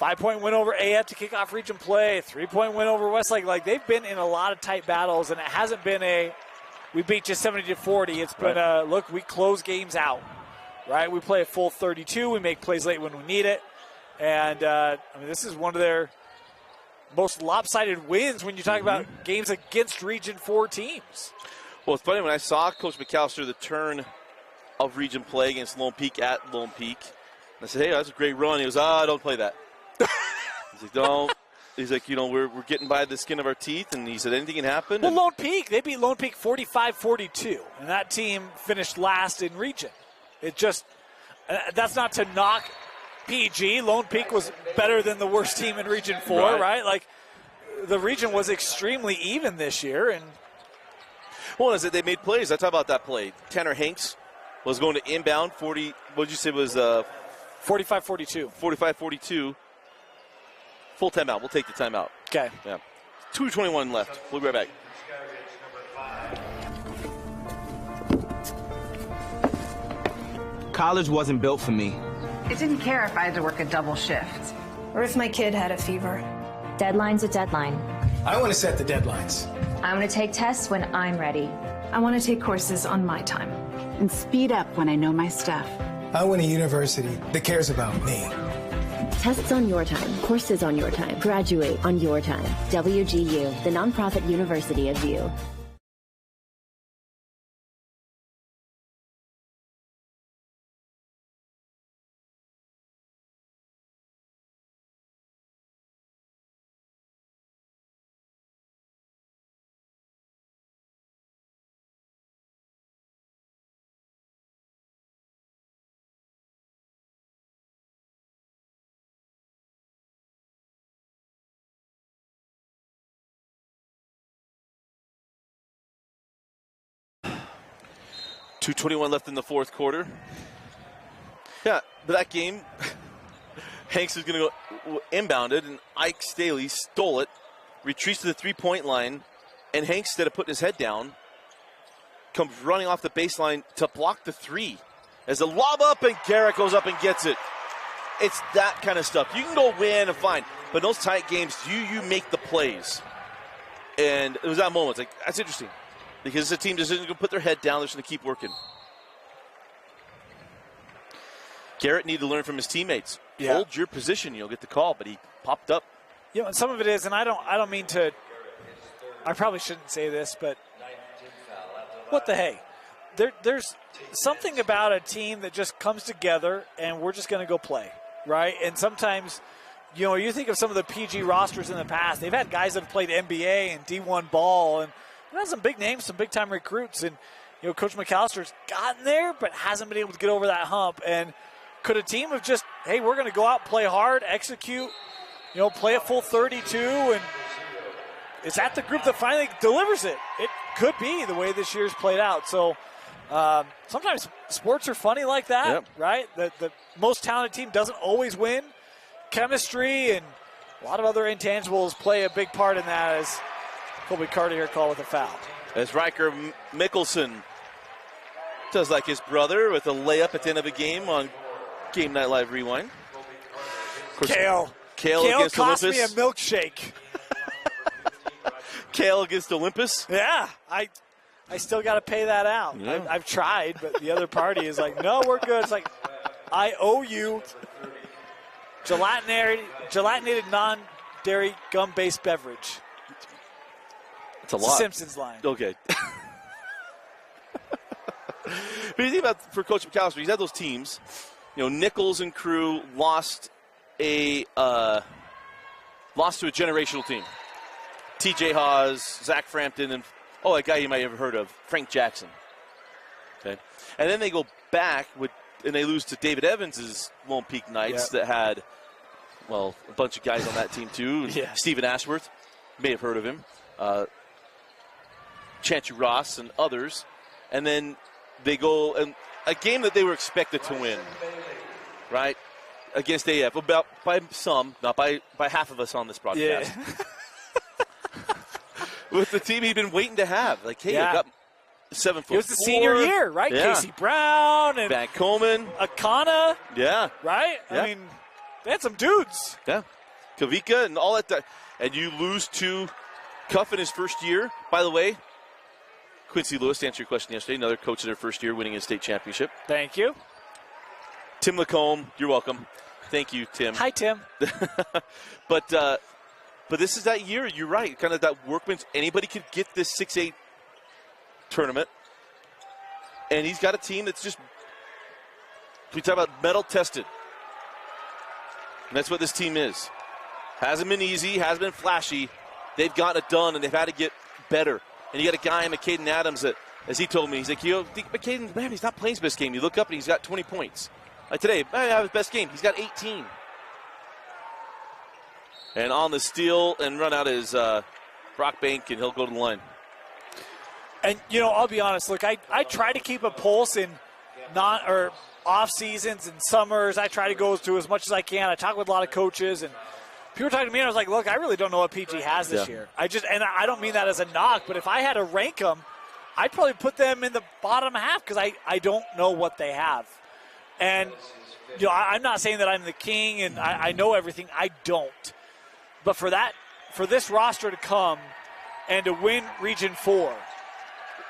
5-point win over AF to kick off region play, 3-point win over Westlake. Like, they've been in a lot of tight battles, and it hasn't been a, we beat you 70-40. It's been a, look, we close games out, right? We play a full 32. We make plays late when we need it. And, I mean, this is one of their most lopsided wins when you talk about games against Region 4 teams. Well, it's funny, when I saw Coach McAllister the turn of region play against Lone Peak at Lone Peak, I said, hey, that's a great run. He goes, don't play that. He's like, don't. He's like, you know, we're getting by the skin of our teeth. And he said, anything can happen. Well, Lone Peak, they beat Lone Peak 45-42. And that team finished last in region. It just, that's not to knock PG. Lone Peak was better than the worst team in Region 4, right? Like, the region was extremely even this year. And well, as they made plays. I talk about that play. Tanner Hanks was going to inbound. 40. What did you say was 45-42. 45-42. Full timeout. We'll take the timeout. Okay. Yeah. 2:21 left. We'll be right back. College wasn't built for me. I didn't care if I had to work a double shift. Or if my kid had a fever. Deadline's a deadline. I want to set the deadlines. I want to take tests when I'm ready. I want to take courses on my time. And speed up when I know my stuff. I want a university that cares about me. Tests on your time, courses on your time, graduate on your time. WGU, the nonprofit university of you. .221 left in the fourth quarter. Yeah, but that game, Hanks is going to go inbounded, and Ike Staley stole it, retreats to the three-point line, and Hanks, instead of putting his head down, comes running off the baseline to block the three. As a lob up, and Garrett goes up and gets it. It's that kind of stuff. You can go win and fine, but in those tight games, you make the plays. And it was that moment. It's like, that's interesting. Because the team just isn't going to put their head down. They're just going to keep working. Garrett needed to learn from his teammates. Yeah. Hold your position, you'll get the call. But he popped up. You know, and some of it is, and I don't mean to. I probably shouldn't say this, but what the hey? There's something about a team that just comes together, and we're just going to go play, right? And sometimes, you know, you think of some of the PG rosters in the past. They've had guys that have played NBA and D1 ball, and there's some big names, some big-time recruits. And, you know, Coach McAllister's gotten there but hasn't been able to get over that hump. And could a team have just, hey, we're going to go out, play hard, execute, you know, play a full 32, and is that the group that finally delivers it? It could be the way this year's played out. So sometimes sports are funny like that, yep. Right? The most talented team doesn't always win. Chemistry and a lot of other intangibles play a big part in that, as Colby Carter here called with a foul. As Riker Mickelson does like his brother with a layup at the end of a game on Game Night Live Rewind. Kale against cost Olympus. me a milkshake. Kale against Olympus. Yeah, I still got to pay that out. Yeah. I've tried, but the other party is like, no, we're good. It's like, I owe you gelatinated non-dairy gum-based beverage. It's a lot. Simpsons line. Okay. But you think about, for Coach McAllister, he's had those teams. You know, Nichols and crew lost to a generational team. T.J. Haws, Zach Frampton, and a guy you might have heard of, Frank Jackson. Okay, and then they go back and they lose to David Evans's Lone Peak Knights that had, a bunch of guys on that team too. Yeah. Stephen Ashworth, you may have heard of him. Chantry Ross and others, and then they go and a game that they were expected to win, right, against AF, about by some, not by half of us on this broadcast. Yeah. With the team he'd been waiting to have, like, hey, I got 7 foot. It was the senior year, right? Yeah. Casey Brown and Van Coleman, Akana, yeah, right? Yeah. I mean, they had some dudes. yeah, Kavika and all that, and you lose to Cuff in his first year. By the way, Quincy Lewis, to answer your question yesterday, another coach in their first year winning a state championship. Thank you. Tim Lacombe, you're welcome. Thank you, Tim. Hi, Tim. But this is that year, you're right, kind of that workman's. Anybody could get this 6-8 tournament. And he's got a team that's just, we talk about metal tested. And that's what this team is. Hasn't been easy, hasn't been flashy. They've gotten it done, and they've had to get better. And you got a guy, McCaden Adams, that, as he told me, he's like, McCaden, man, he's not playing his best game. You look up and he's got 20 points. Like today, I have his best game. He's got 18. And on the steal and run out is Brock Bank, and he'll go to the line. And, I'll be honest. Look, I try to keep a pulse, and off seasons and summers. I try to go to as much as I can. I talk with a lot of coaches, and people were talking to me, and I was like, look, I really don't know what PG has this year. And I don't mean that as a knock, but if I had to rank them, I'd probably put them in the bottom half because I don't know what they have. And, I'm not saying that I'm the king and I know everything. I don't. But for this roster to come and to win Region 4,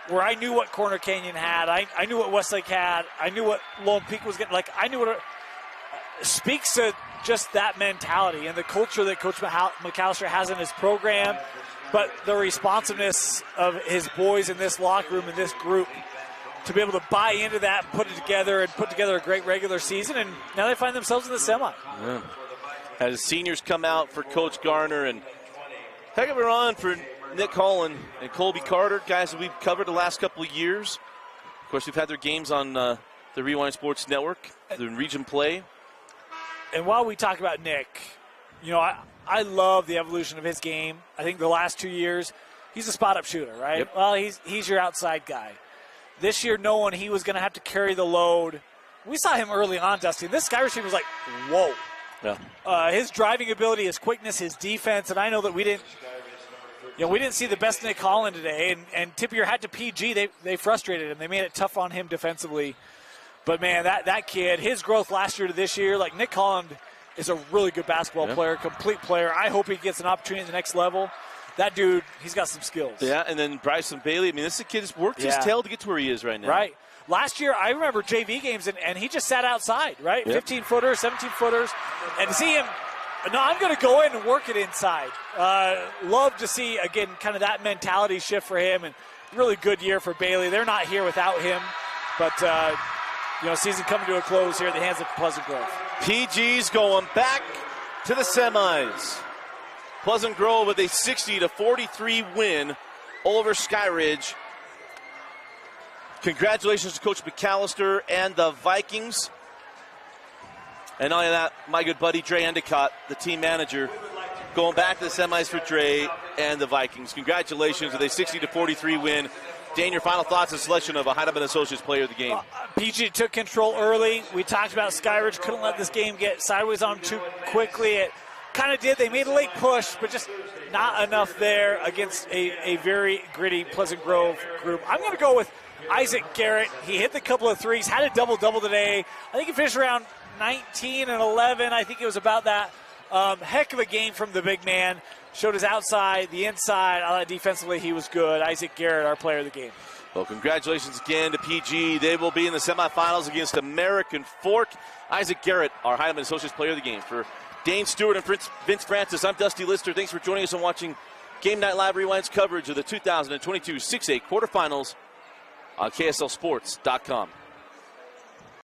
where I knew what Corner Canyon had, I knew what Westlake had, I knew what Lone Peak was getting. I knew what it speaks to just that mentality and the culture that Coach McAllister has in his program, but the responsiveness of his boys in this locker room, in this group, to be able to buy into that, put it together, and put together a great regular season, and now they find themselves in the semi. Yeah. As seniors come out for Coach Garner, and heck of a run for Nick Holland and Colby Carter, guys that we've covered the last couple of years. Of course, we've had their games on the Rewind Sports Network, the region play. And while we talk about Nick, I love the evolution of his game. I think the last 2 years, he's a spot-up shooter, right? Yep. Well, he's your outside guy. This year, knowing he was going to have to carry the load, we saw him early on, Dusty. This Skyridge team was like, whoa. Yeah. His driving ability, his quickness, his defense, and I know that we didn't see the best Nick Holland today. And tip of your hat to PG, they frustrated him. They made it tough on him defensively. But, man, that kid, his growth last year to this year, like Nick Holland is a really good basketball player, complete player. I hope he gets an opportunity at the next level. That dude, he's got some skills. Yeah, and then Bryson Bailey. This kid has worked his tail to get to where he is right now. Right. Last year, I remember JV games, and he just sat outside, right? Yep. 15-footers, 17-footers. And to see him, no, I'm going to go in and work it inside. Love to see, again, kind of that mentality shift for him, and really good year for Bailey. They're not here without him. But, season coming to a close here at the hands of Pleasant Grove. PG's going back to the semis. Pleasant Grove with a 60-43 win over Skyridge. Congratulations to Coach McAllister and the Vikings. And not only that, my good buddy Dre Endicott, the team manager, going back to the semis for Dre and the Vikings. Congratulations with a 60-43 win. Dan, your final thoughts and selection of a Heidemann Associates player of the game. PG took control early. We talked about Skyridge couldn't let this game get sideways on too quickly. It kind of did. They made a late push, but just not enough there against a very gritty Pleasant Grove group. I'm going to go with Isaac Garrett. He hit the couple of threes, had a double-double today. I think he finished around 19 and 11. I think it was about that. Heck of a game from the big man. Showed his outside, the inside. I thought defensively he was good. Isaac Garrett, our player of the game. Well, congratulations again to PG. They will be in the semifinals against American Fork. Isaac Garrett, our Heidemann Associates player of the game. For Dane Stewart and Vince Francis, I'm Dusty Lister. Thanks for joining us and watching Game Night Live Rewind's coverage of the 2022 6A quarterfinals on KSLSports.com.